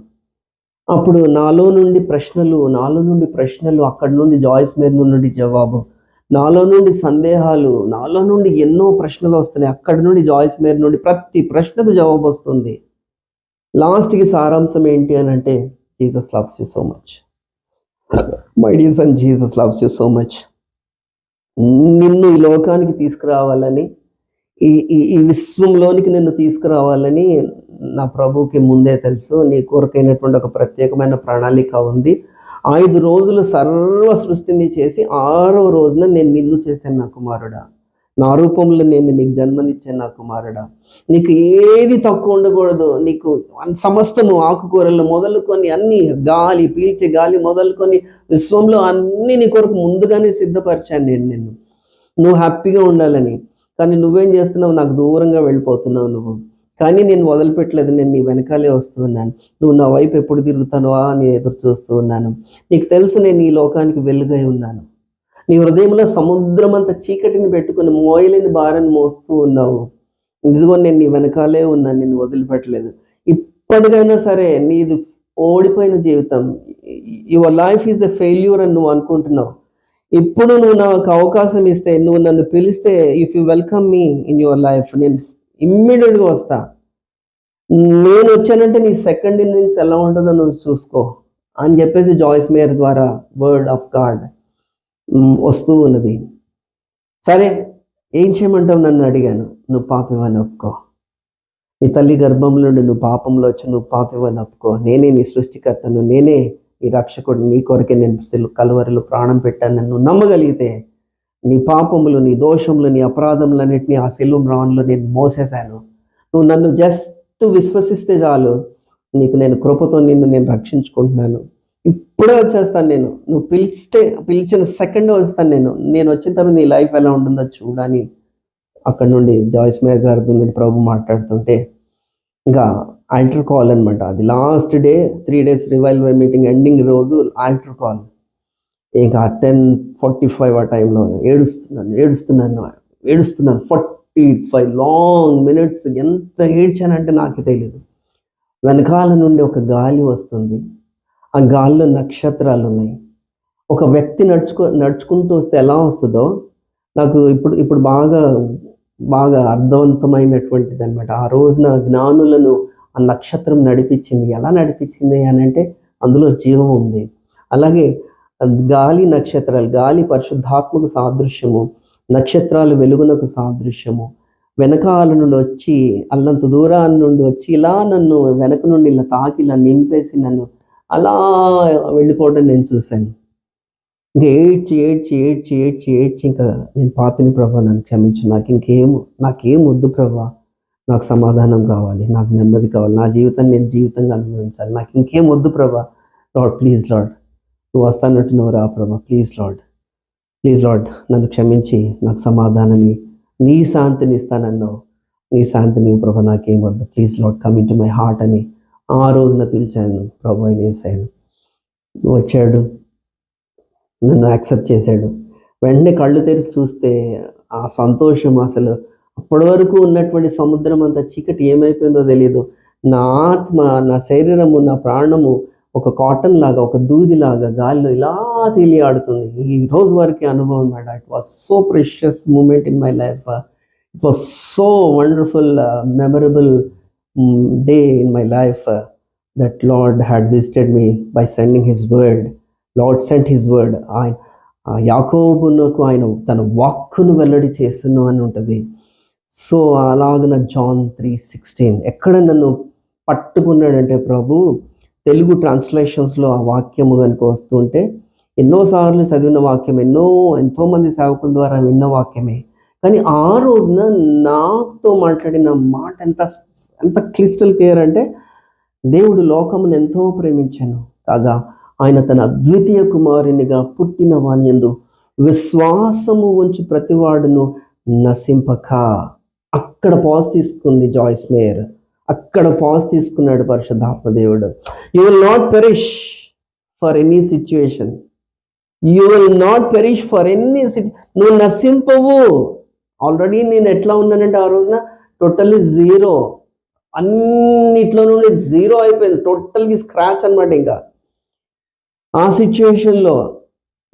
అప్పుడు నాలో నుండి ప్రశ్నలు, అక్కడి నుండి జాయిస్ మేయర్ నుండి జవాబు, నాలో నుండి సందేహాలు, నాలో నుండి ఎన్నో ప్రశ్నలు వస్తున్నాయి. అక్కడి నుండి జాయిస్ మేయర్ నుండి ప్రతి ప్రశ్నకు జవాబు వస్తుంది. లాస్ట్కి సారాంశం ఏంటి అని అంటే, Jesus loves you so much my dear sun, Jesus loves you so much. నిన్ను ఈ లోకానికి తీసుకురావాలని, ఈ విశ్వంలోనికి నిన్ను తీసుకురావాలని నా ప్రభువుకి ముందే తెలుసు. నీ కొరకైనటువంటి ఒక ప్రత్యేకమైన ప్రణాళిక ఉంది. 5 రోజులు సర్వ సృష్టిని చేసి 6వ రోజున నేను నిన్ను చేశాను నా కుమారుడా, నా రూపంలో నేను నీకు జన్మనిచ్చాను నా కుమారుడా. నీకు ఏది తక్కువ ఉండకూడదు. నీకు సమస్తము, ఆకుకూరలు మొదలుకొని అన్ని, గాలి పీల్చే గాలి మొదలుకొని విశ్వంలో అన్ని నీ కొరకు ముందుగానే సిద్ధపరిచాను నేను నిన్ను, నువ్వు హ్యాపీగా ఉండాలని. కానీ నువ్వేం చేస్తున్నావు? నాకు దూరంగా వెళ్ళిపోతున్నావు నువ్వు. కానీ నేను వదిలిపెట్టలేదు, నేను నీ వెనకాలే వస్తూ ఉన్నాను. నువ్వు నా వైపు ఎప్పుడు తిరుగుతానో అని ఎదురు చూస్తూ ఉన్నాను. నీకు తెలుసు నేను ఈ లోకానికి వెలుగై ఉన్నాను. నీ హృదయంలో సముద్రం అంత చీకటిని పెట్టుకుని మోయలేని భారాన్ని మోస్తూ ఉన్నావు. ఇదిగో నేను నీ వెనకాలే ఉన్నాను, నిన్ను వదిలిపెట్టలేదు. ఇప్పటికైనా సరే నీది ఓడిపోయిన జీవితం, your life is a failure అని నువ్వు అనుకుంటున్నావు. ఇప్పుడు నువ్వు నాకు అవకాశం ఇస్తే, నువ్వు నన్ను పిలిస్తే, if you welcome me in your life, నేను ఇమ్మీడియట్గా వస్తా. నేను వచ్చానంటే నీ సెకండ్ ఇన్నింగ్స్ ఎలా ఉంటుందో నువ్వు చూసుకో అని చెప్పేసి జాయిస్ మేయర్ ద్వారా వర్డ్ ఆఫ్ గాడ్ వస్తూ ఉన్నది. సరే, ఏం చేయమంటావు నన్ను అడిగాను. నువ్వు పాపివని ఒప్పుకో. నీ తల్లి గర్భంలో నుండి నువ్వు పాపంలో వచ్చి నువ్వు పాపివని ఒప్పుకో. నేనే నీ సృష్టికర్తను, నేనే నీ రక్షకుడు, నీ కొరకే నేను కలువరిలో ప్రాణం పెట్టాను. నన్ను నమ్మగలిగితే నీ పాపములు, నీ దోషములు, నీ అపరాధములన్నింటినీ ఆ సిలువ మ్రాన్లో నేను మోసేశాను. నువ్వు నన్ను జస్ట్ విశ్వసిస్తే చాలు, నీకు నేను కృపతో నేను రక్షించుకుంటున్నాను. ఇప్పుడే వచ్చేస్తాను నేను, నువ్వు పిలిచిన సెకండే వస్తాను నేను వచ్చిన తర్వాత నీ లైఫ్ ఎలా ఉంటుందో చూడని అక్కడ నుండి జాయిస్ మేయర్ గారి నుండి ప్రభు మాట్లాడుతుంటే, ఇంకా ఆల్టర్ కాల్ అనమాట. అది last day, 3 days revival meeting ending రోజు ఆల్టర్ కాల్. ఇంకా 10:45 ఆ టైంలో ఏడుస్తున్నాను 45 లాంగ్ మినిట్స్. ఎంత ఏడ్చానంటే నాకు తెలియదు. వెనకాల నుండి ఒక గాలి వస్తుంది. ఆ గాల్లో నక్షత్రాలు ఉన్నాయి. ఒక వ్యక్తి నడుచుకుంటూ వస్తే ఎలా వస్తుందో నాకు ఇప్పుడు బాగా బాగా అర్థవంతమైనటువంటిది అనమాట. ఆ రోజున జ్ఞానులను ఆ నక్షత్రం నడిపించింది. ఎలా నడిపించింది అని అంటే అందులో జీవం ఉంది. అలాగే గాలి నక్షత్రాలు, గాలి పరిశుద్ధాత్మకు సాదృశ్యము, నక్షత్రాలు వెలుగునకు సాదృశ్యము. వెనకాల నుండి వచ్చి అల్లంత దూరాన్ని నుండి వచ్చి ఇలా నన్ను వెనక నుండి ఇలా తాకి ఇలా నింపేసి నన్ను అలా వెళ్ళిపోవడం నేను చూశాను. ఇంకా ఏడ్చి ఇంకా నేను పాపిని ప్రభా, నన్ను క్షమించు, నాకేం వద్దు ప్రభా, నాకు సమాధానం కావాలి, నాకు నెమ్మది కావాలి, నా జీవితాన్ని నేను జీవితంగా అనుభవించాలి, నాకు ఇంకేం వద్దు ప్రభా. లార్డ్ ప్లీజ్ లార్డ్, నువ్వు వస్తానట్టు నువ్వు రా ప్రభా, ప్లీజ్ లార్డ్ నన్ను క్షమించి నాకు సమాధానాన్ని, నీ శాంతిని ఇస్తానన్నావు, నీ శాంతిని ప్రభా, నాకేం వద్దు, please lord come in to my heart అని ఆ రోజున పిలిచాను. ప్రభు ఆయన యేసయ్య వచ్చాడు, నన్ను యాక్సెప్ట్ చేశాడు. వెంటనే కళ్ళు తెరిచి చూస్తే ఆ సంతోషం, అసలు అప్పటి వరకు ఉన్నటువంటి సముద్రం అంత చీకటి ఏమైపోయిందో తెలియదు. నా ఆత్మ, నా శరీరము, నా ప్రాణము ఒక కాటన్ లాగా, ఒక దూదిలాగా గాలిలో ఇలా తేలియాడుతుంది. ఈ రోజు వరకే అనుభవం మేడ. It was so precious moment in my life. It was so wonderful, memorable day in my life that Lord had visited me by sending his word. Lord sent his word. ఆయన యాకోబునకు ఆయన తన వాక్కును వెల్లడి చేస్తును అని ఉంటుంది. సో అలాగన జాన్ 3:16 ఎక్కడ నన్ను పట్టుకున్నాడంటే ప్రభు, తెలుగు ట్రాన్స్లేషన్స్లో ఆ వాక్యము కనుక వస్తుంటే ఎన్నోసార్లు చదివిన వాక్యం, ఎంతోమంది సేవకుల ద్వారా విన్న వాక్యమే, కానీ ఆ రోజున నాతో మాట్లాడిన మాట ఎంత క్లిస్టల్ క్లియర్ అంటే, దేవుడు లోకమును ఎంతో ప్రేమించాను కాగా ఆయన తన అద్వితీయ కుమారునిగా పుట్టిన వాని యందు విశ్వాసము ఉంచు ప్రతివాడును నశింపక. అక్కడ పాజ్ తీసుకుంది జాయిస్ మేయర్, అక్కడ పాజ్ తీసుకున్నాడు పరిశుద్ధాత్మ దేవుడు. You will not perish for any situation, you will not perish for any నువ్వు నశింపవు. ఆల్రెడీ నేను ఎట్లా ఉన్నానంటే ఆ రోజున టోటల్లీ జీరో, అన్నిట్లో నుండి జీరో అయిపోయింది, టోటల్గా స్క్రాచ్ అనమాట. ఇంకా ఆ సిచ్యువేషన్లో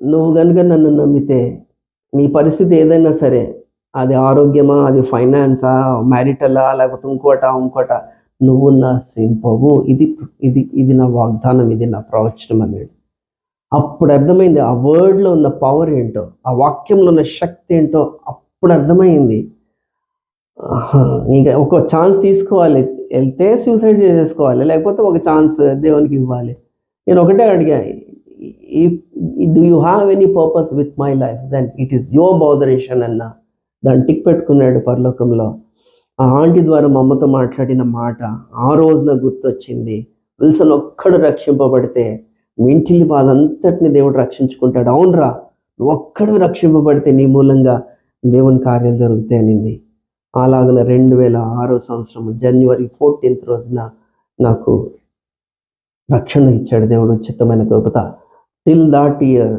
నువ్వు కనుక నన్ను నమ్మితే నీ పరిస్థితి ఏదైనా సరే, అది ఆరోగ్యమా, అది ఫైనాన్సా, మ్యారిటలా, లేకపోతే ఇంకోట, నువ్వు నశింపవు. ఇది నా వాగ్దానం, ఇది నా ప్రవచనం అన్నాడు. అప్పుడు అర్థమైంది ఆ వర్డ్లో ఉన్న పవర్ ఏంటో, ఆ వాక్యంలో ఉన్న శక్తి ఏంటో అప్పుడు అర్థమైంది. ఇంకా ఒక ఛాన్స్ తీసుకోవాలి, వెళ్తే సూసైడ్ చేసేసుకోవాలి, లేకపోతే ఒక ఛాన్స్ దేవునికి ఇవ్వాలి. నేను ఒకటే అడిగా, do you have any purpose with my life, then it is your botheration అన్న. దాన్ని టిక్ పెట్టుకున్నాడు పరలోకంలో. ఆ ఆంటీ ద్వారా మా అమ్మతో మాట్లాడిన మాట ఆ రోజున గుర్తొచ్చింది. విల్సన్ ఒక్కడు రక్షింపబడితే మీ ఇంటిల్లి బాధ అంతటిని దేవుడు రక్షించుకుంటాడు. అవునరా, నువ్వు ఒక్కడు రక్షింపబడితే నీ మూలంగా దేవుని కార్యాలు జరుగుతాయి అనింది. అలాగన 2006 జనవరి 14 రోజున నాకు రక్షణ ఇచ్చాడు దేవుడు, ఉచితమైన కృపత. Till that year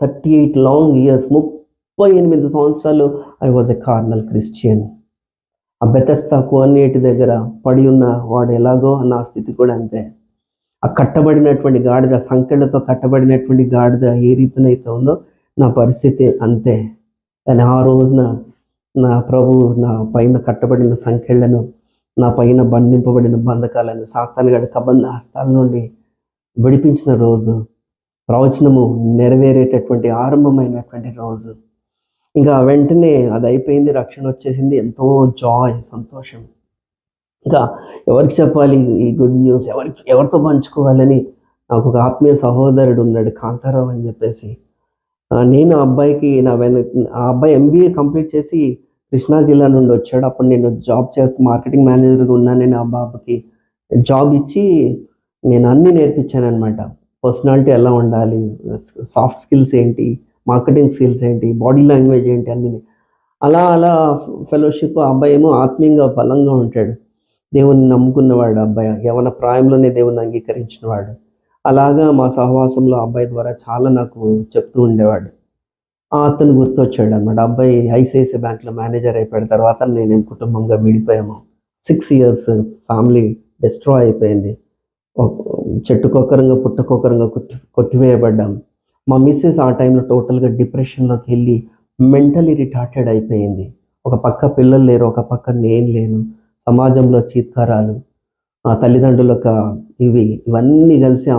38 long years, 38 సంవత్సరాలు I was a carnal Christian. ఆ బెతెస్తా కోనేటి దగ్గర పడి ఉన్న వాడు ఎలాగో నా స్థితి కూడా అంతే. ఆ కట్టబడినటువంటి గాడిద, సంకెళ్ళతో కట్టబడినటువంటి గాడిద ఏ రీతినైతే ఉందో నా పరిస్థితి అంతే. కానీ ఆ రోజున నా ప్రభు నా పైన కట్టబడిన సంకెళ్లను, నా పైన బంధింపబడిన బంధకాలను సాతానుగాడి కబంధ హస్తాల నుండి విడిపించిన రోజు, ప్రవచనము నెరవేరేటటువంటి ఆరంభమైనటువంటి రోజు. ఇంకా వెంటనే అది అయిపోయింది, రక్షణ వచ్చేసింది, ఎంతో జాయ్, సంతోషం. ఇంకా ఎవరికి చెప్పాలి ఈ గుడ్ న్యూస్, ఎవరితో పంచుకోవాలని నాకు ఒక ఆత్మీయ సహోదరుడు ఉన్నాడు, కాంతారావు అని చెప్పేసి. నేను ఆ అబ్బాయి MBA కంప్లీట్ చేసి కృష్ణా జిల్లా నుండి వచ్చాడు. అప్పుడు నేను జాబ్ చేస్తూ మార్కెటింగ్ మేనేజర్గా ఉన్నాను. నేను ఆ బాబుకి జాబ్ ఇచ్చి నేను అన్నీ నేర్పించాను అనమాట. పర్సనాలిటీ ఎలా ఉండాలి, సాఫ్ట్ స్కిల్స్ ఏంటి, మార్కెటింగ్ స్కిల్స్ ఏంటి, బాడీ లాంగ్వేజ్ ఏంటి, అన్నీ అలా ఫెలోషిప్. ఆ అబ్బాయి ఏమో ఆత్మీయంగా బలంగా ఉంటాడు, దేవుని నమ్ముకున్నవాడు అబ్బాయి, యవన ప్రాయంలోనే దేవుని అంగీకరించినవాడు. అలాగా మా సహవాసంలో అబ్బాయి ద్వారా చాలా నాకు చెప్తూ ఉండేవాడు. అతను గుర్తొచ్చాడు అనమాట. అబ్బాయి ICICI బ్యాంక్లో మేనేజర్ అయిపోయిన తర్వాత నేను కుటుంబంగా విడిపోయాము. 6 years ఫ్యామిలీ డిస్ట్రాయ్ అయిపోయింది. చెట్టుకొక్కరంగా పుట్టకొక్కరంగా కొట్టివేయబడ్డాం. మా మిస్సెస్ ఆ టైంలో టోటల్గా డిప్రెషన్లోకి వెళ్ళి మెంటలీ రిటార్టెడ్ అయిపోయింది. ఒక పక్క పిల్లలు లేరు, ఒక పక్క నేను లేను, సమాజంలో చీత్కారాలు, ఆ తల్లిదండ్రుల యొక్క ఇవన్నీ కలిసి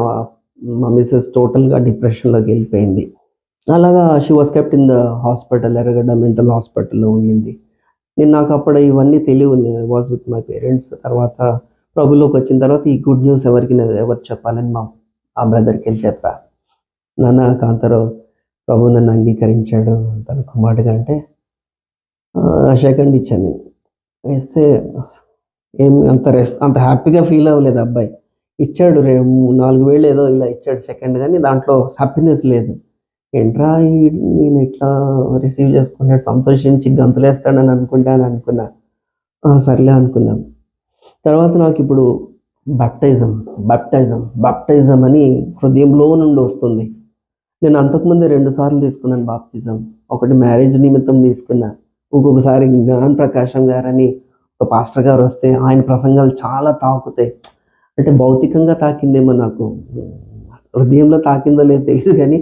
మా మిస్సెస్ టోటల్గా డిప్రెషన్లోకి వెళ్ళిపోయింది. అలాగా she was kept in the hospital, ఎర్రగడ్డ మెంటల్ హాస్పిటల్లో ఉండింది. నాకు అప్పుడు ఇవన్నీ తెలియదు. నేను వాజ్ విత్ మై పేరెంట్స్. తర్వాత ప్రభులోకి వచ్చిన తర్వాత ఈ గుడ్ న్యూస్ ఎవరు చెప్పాలని ఆ బ్రదర్కి వెళ్ళి చెప్పా. నాన్న, కాంతారావు ప్రభు నన్ను అంగీకరించాడు తన కుమారుడుగా అంటే సెకండ్ ఇచ్చాను నేను. ఇస్తే ఏం అంత హ్యాపీగా ఫీల్ అవ్వలేదు అబ్బాయి. ఇచ్చాడు 4,000 ఏదో ఇలా ఇచ్చాడు సెకండ్, కానీ దాంట్లో హ్యాపీనెస్ లేదు. ఏంట్రా నేను ఇట్లా రిసీవ్ చేసుకున్నాడు, సంతోషించి గంతులేస్తాడని అనుకున్నా. సర్లే అనుకున్నాను. తర్వాత నాకు ఇప్పుడు బాప్టైజం అని హృదయంలో నుండి వస్తుంది. నేను అంతకుముందే 2 సార్లు తీసుకున్నాను బాప్తిజం. ఒకటి మ్యారేజ్ నిమిత్తం తీసుకున్నా, ఇంకొకసారి జ్ఞాన ప్రకాశం గారని ఒక పాస్టర్ గారు వస్తే ఆయన ప్రసంగాలు చాలా తాకుతాయి. అంటే భౌతికంగా తాకిందేమో, నాకు హృదయంలో తాకిందో లేదో తెలియదు, కానీ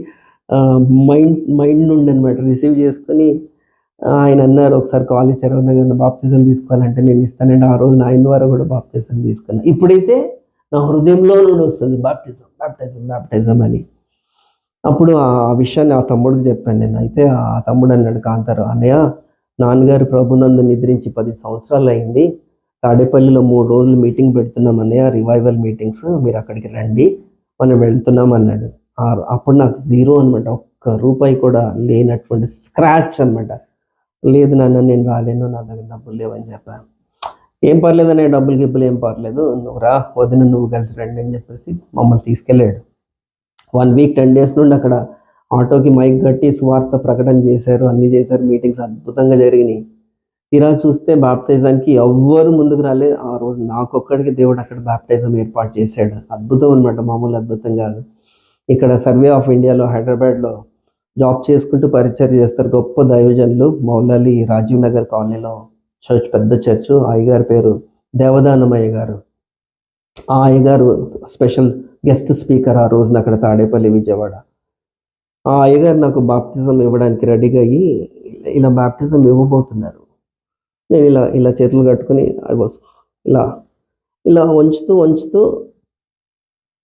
మైండ్ నుండి అనమాట రిసీవ్ చేసుకొని ఆయన అన్నారు, ఒకసారి కాల్ ఇచ్చారు, నన్ను బాప్తిజం తీసుకోవాలంటే నేను ఇస్తానంటే ఆ రోజు ఆయన ద్వారా కూడా బాప్తిజం తీసుకున్నా. ఇప్పుడైతే నా హృదయంలో నుండి వస్తుంది బాప్టిజం అని. అప్పుడు ఆ విషయాన్ని ఆ తమ్ముడికి చెప్పాను నేను. అయితే ఆ తమ్ముడు అన్నాడు, కాంతారు అన్నయ్య, నాన్నగారు ప్రభునందు నిద్రించి 10 సంవత్సరాలు అయింది, తాడేపల్లిలో 3 రోజులు మీటింగ్ పెడుతున్నాం అన్నయ్య, రివైవల్ మీటింగ్స్, మీరు అక్కడికి రండి, మనం వెళ్తున్నాం అన్నాడు. అప్పుడు నాకు జీరో అనమాట, ఒక్క రూపాయి కూడా లేనటువంటి స్క్రాచ్ అనమాట. లేదు నాన్న నేను రాలేను, నా దగ్గర డబ్బులు లేవని చెప్పాను. ఏం పర్లేదు అనే డబ్బులు గిబ్బులు ఏం పర్లేదు, నువ్వు రా, వదిన నువ్వు కలిసి రండి అని చెప్పేసి మమ్మల్ని తీసుకెళ్ళాడు. 1 వీక్ 10 డేస్ నుండి అక్కడ ఆటోకి మైక్ కట్టి సువార్త ప్రకటన చేశారు, అన్నీ చేశారు, మీటింగ్స్ అద్భుతంగా జరిగినాయి. తీరా చూస్తే బాప్టైజానికి ఎవ్వరు ముందుకు రాలేదు. ఆ రోజు నాకొక్కడికి దేవుడు అక్కడ బాప్టైజం ఏర్పాటు చేశాడు. అద్భుతం అనమాట, మామూలు అద్భుతం కాదు. ఇక్కడ సర్వే ఆఫ్ ఇండియాలో హైదరాబాద్లో జాబ్ చేసుకుంటూ పరిచయం చేస్తారు గొప్ప దైవజనులు. మౌలాలి రాజీవ్ నగర్ కాలనీలో పెద్ద చర్చ్. అయ్యగారి పేరు దేవదానమయ్య గారు. ఆ అయ్యగారు స్పెషల్ గెస్ట్ స్పీకర్ ఆ రోజున అక్కడ తాడేపల్లి, విజయవాడ. ఆ అయ్యగారు నాకు బాప్తిజం ఇవ్వడానికి రెడీగా అయ్యి ఇలా బాప్తిజం ఇవ్వబోతున్నారు. నేను ఇలా చేతులు కట్టుకుని ఇలా వంచుతూ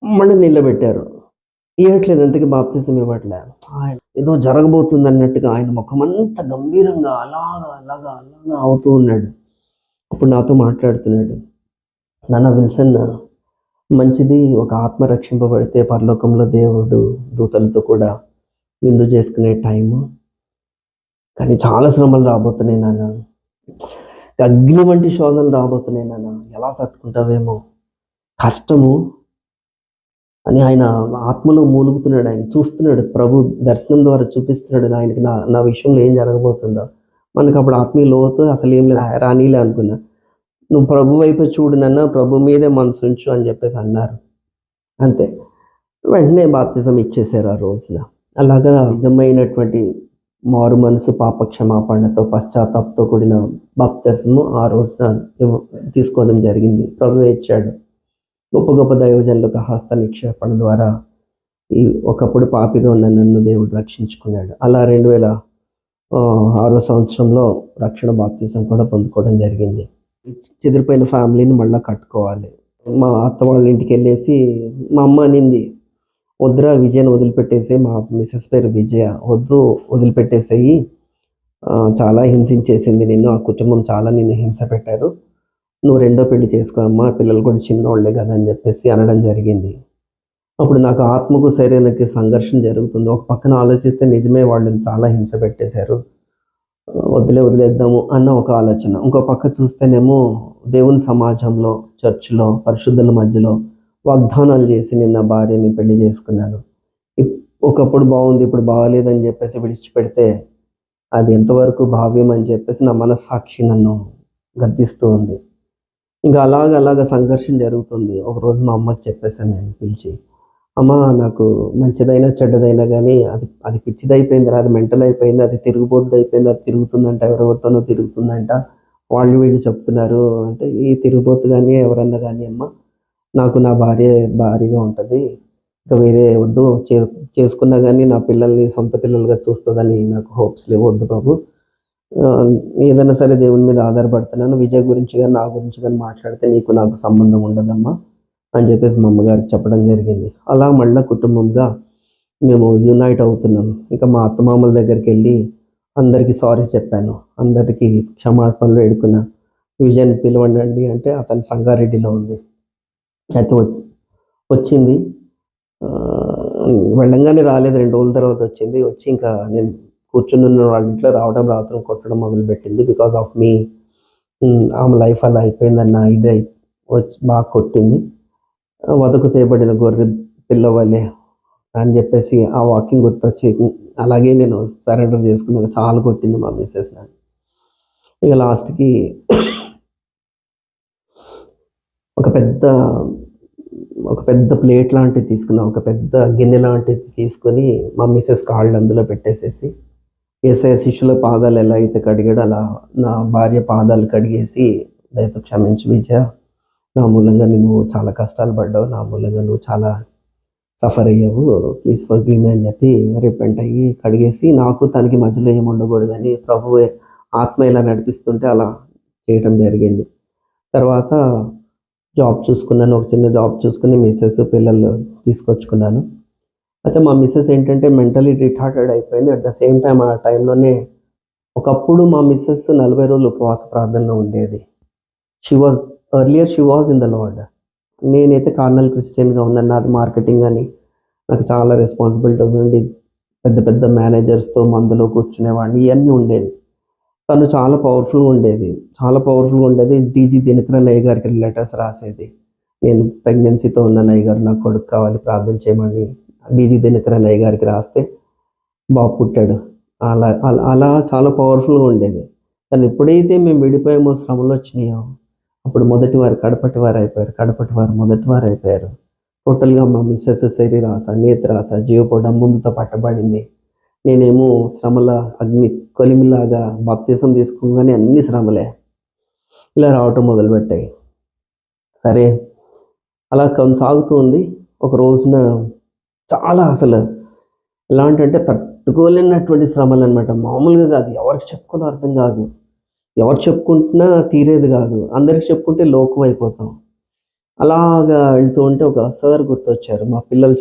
మళ్ళీ నిలబెట్టారు. ఇవ్వట్లేదు, ఎంతకి బాప్తిజం ఇవ్వట్లే. ఆయన ఏదో జరగబోతుంది అన్నట్టుగా ఆయన ముఖమంతా గంభీరంగా అలాగా అవుతూ ఉన్నాడు. అప్పుడు నాతో మాట్లాడుతున్నాడు, నాన్న విల్సన్, మంచిది, ఒక ఆత్మ రక్షింపబడితే పరలోకంలో దేవుడు దూతలతో కూడా విందు చేసుకునే టైము, కానీ చాలా శ్రమలు రాబోతున్నాయి నాన్న, అగ్ని వంటి శోధనలు రాబోతున్నాయి నాన్న, ఎలా తట్టుకుంటావేమో, కష్టము అని ఆయన ఆత్మలో మూలుగుతున్నాడు. ఆయన చూస్తున్నాడు, ప్రభు దర్శనం ద్వారా చూపిస్తున్నాడు ఆయనకి నా విషయంలో ఏం జరగబోతుందో. మనకు అప్పుడు ఆత్మీయ లోతు అసలు ఏం లేదు, రానీలే అనుకున్నా. నువ్వు ప్రభు వైపు చూడు నాన్న, ప్రభు మీదే మనసు ఉంచు అని చెప్పేసి అన్నారు. అంతే, వెంటనే బాప్తిజం ఇచ్చేసారు ఆ రోజున. అలాగా నిజమైనటువంటి మారు మనసు, పాప క్షమాపణతో, పశ్చాత్తాపంతో కూడిన బాప్తిజము ఆ రోజున తీసుకోవడం జరిగింది. ప్రభు ఇచ్చాడు. గొప్ప గొప్ప దైవజనులకు హస్త నిక్షేపణ ద్వారా ఒకప్పుడు పాపిగా ఉన్న నన్ను దేవుడు రక్షించుకున్నాడు. అలా 2006 సంవత్సరంలో రక్షణ బాప్తిజం కూడా పొందుకోవడం జరిగింది. చెదిరిపోయిన ఫ్యామిలీని మళ్ళీ కట్టుకోవాలి. మా అత్త వాళ్ళ ఇంటికి వెళ్ళేసి మా అమ్మ అనింది, వద్దురా విజయను వదిలిపెట్టేసి, మా మిసెస్ పేరు విజయ, వదిలిపెట్టేసేయి, చాలా హింసించేసింది నిన్ను, ఆ కుటుంబం చాలా నిన్ను హింస పెట్టారు, నువ్వు 2వ పెళ్లి చేసుకో అమ్మా, పిల్లలు కూడా చిన్నోళ్లే కదా అని చెప్పేసి అనడం జరిగింది. అప్పుడు నాకు ఆత్మకు శరీరానికి సంఘర్షణ జరుగుతుంది. ఒక పక్కన ఆలోచిస్తే నిజమే, వాళ్ళని చాలా హింస పెట్టేశారు, వదిలేద్దాము అన్న ఒక ఆలోచన. ఇంకో పక్క చూస్తేనేమో దేవుని సమాజంలో, చర్చిలో, పరిశుద్ధుల మధ్యలో వాగ్దానాలు చేసి నిన్న భార్యని పెళ్లి చేసుకున్నాను, ఒకప్పుడు బాగుంది ఇప్పుడు బాగాలేదని చెప్పేసి విడిచిపెడితే అది ఎంతవరకు భావ్యం అని చెప్పేసి నా మనస్సాక్షి నన్ను గద్దిస్తూ ఉంది. ఇంకా అలాగ సంఘర్షణ జరుగుతుంది. ఒకరోజు మా అమ్మకి చెప్పేసాను నేను పిలిచి, అమ్మ నాకు మంచిదైనా చెడ్డదైనా కానీ అది పిచ్చిదైపోయింది, అది మెంటల్ అయిపోయింది, అది తిరుగుబోద్దు అయిపోయింది, అది తిరుగుతుందంట, ఎవరెవరితోనో తిరుగుతుందంట, వాళ్ళు వీళ్ళు చెప్తున్నారు అంటే, ఈ తిరుగుబోతు కానీ ఎవరన్నా కానీ అమ్మ, నాకు నా భారీగా ఉంటుంది, ఇంకా వేరే వద్దు, చేసుకున్నా కానీ నా పిల్లల్ని సొంత పిల్లలుగా చూస్తుందని నాకు హోప్స్ లేవు, వద్దు బాబు, ఆ, ఏదైనా సరే దేవుని మీద ఆధారపడుతున్నాను, విజయ్ గురించి కానీ నా గురించి కానీ మాట్లాడితే నీకు నాకు సంబంధం ఉండదమ్మా అని చెప్పేసి మా అమ్మగారికి చెప్పడం జరిగింది. అలా మళ్ళీ కుటుంబంగా మేము యునైట్ అవుతున్నాం. ఇంకా మా అత్తమామల దగ్గరికి వెళ్ళి అందరికీ సారీ చెప్పాను, అందరికీ క్షమాపణలు వేడుకున్నా. విజయని పిలవండి అంటే అతను సంగారెడ్డిలో ఉంది. అయితే వచ్చింది, ఆ, వెళ్ళంగానే రాలేదు, 2 రోజుల తర్వాత వచ్చింది. వచ్చి ఇంకా నేను కూర్చుని ఉన్న వాళ్ళ ఇంట్లో రావడం కొట్టడం మొదలుపెట్టింది. బికాస్ ఆఫ్ మీ ఆమె లైఫ్ అలా అయిపోయిందన్న ఇది వచ్చి బాగా కొట్టింది. వదకు తేబడిన గొర్రె పిల్లవలే అని చెప్పేసి ఆ వాకింగ్ గుర్తొచ్చి అలాగే నేను సరెండర్ చేసుకున్నాను. చాలా కొట్టింది మా మిస్సెస్ నన్ను. ఇక లాస్ట్కి ఒక పెద్ద ప్లేట్ లాంటిది తీసుకున్నా, ఒక పెద్ద గిన్నె లాంటిది తీసుకొని మా మిస్సెస్ కాళ్ళు అందులో పెట్టేసేసి, యేసయ్య శిష్యుల పాదాలు ఎలా అయితే కడిగాడో అలా నా భార్య పాదాలు కడిగేసి, దయతో క్షమించు విజయ, నా మూలంగా నువ్వు చాలా కష్టాలు పడ్డావు, నా మూలంగా నువ్వు చాలా సఫర్ అయ్యావు, ప్లీజ్ ఫర్గివ్ మీ అని చెప్పి రిపెంట్ అయ్యి కడిగేసి, నాకు తనకి మధ్యలో ఏమి ఉండకూడదని ప్రభువు ఆత్మ ఇలా నడిపిస్తుంటే అలా చేయటం జరిగింది. తర్వాత జాబ్ చూసుకున్నాను, ఒక చిన్న జాబ్ చూసుకుని మిస్సెస్ పిల్లలు తీసుకొచ్చుకున్నాను. అయితే మా మిస్సెస్ ఏంటంటే మెంటలీ రిటార్టెడ్ అయిపోయింది. అట్ ద సేమ్ టైం ఆ టైంలోనే ఒకప్పుడు మా మిస్సెస్ 40 రోజులు ఉపవాస ప్రార్థనలో ఉండేది. She was in the lord. నేనైతే కార్నల్ క్రిస్టియన్గా ఉన్నాను. నాది మార్కెటింగ్ అని నాకు చాలా రెస్పాన్సిబిలిటీస్ ఉండి పెద్ద పెద్ద మేనేజర్స్తో మందులో కూర్చునేవాడిని, ఇవన్నీ ఉండేవి. తను చాలా పవర్ఫుల్గా ఉండేది. డీజీ దినకరన్ అయ్య గారికి లెటర్స్ రాసేది, నేను ప్రెగ్నెన్సీతో ఉన్నాను అయ్య గారు, నాకు కొడుకు కావాలి ప్రార్థన చేయమని డీజీ దినకరన్ అయ్య గారికి రాస్తే బాబు పుట్టాడు. అలా అలా అలా చాలా పవర్ఫుల్గా ఉండేది. కానీ ఎప్పుడైతే మేము విడిపోయామో, శ్రమలు వచ్చినాయో, అప్పుడు మొదటివారు కడపటివారు అయిపోయారు. టోటల్గా మా మిస్సెస్ శరీరాస, నేత్రాస, జీవపడంబులతో పట్టబడింది. నేనేమో శ్రమల అగ్ని కొలిమిలాగా బాప్తిసం తీసుకోగానే అన్ని శ్రమలే ఇలా రావటం మొదలుపెట్టాయి. సరే అలా కొనసాగుతూ ఉంది. ఒక రోజున చాలా అసలు ఎలాంటంటే తట్టుకోలేనటువంటి శ్రమలు అనమాట, మామూలుగా కాదు. ఎవరికి చెప్పుకోవాలో అర్థం కాదు, ఎవరు చెప్పుకుంటున్నా తీరేది కాదు, అందరికి చెప్పుకుంటే లోకం అయిపోతాం. అలాగా వెళ్తూ ఉంటే ఒక సార్ గుర్తొచ్చారు, మా పిల్లలు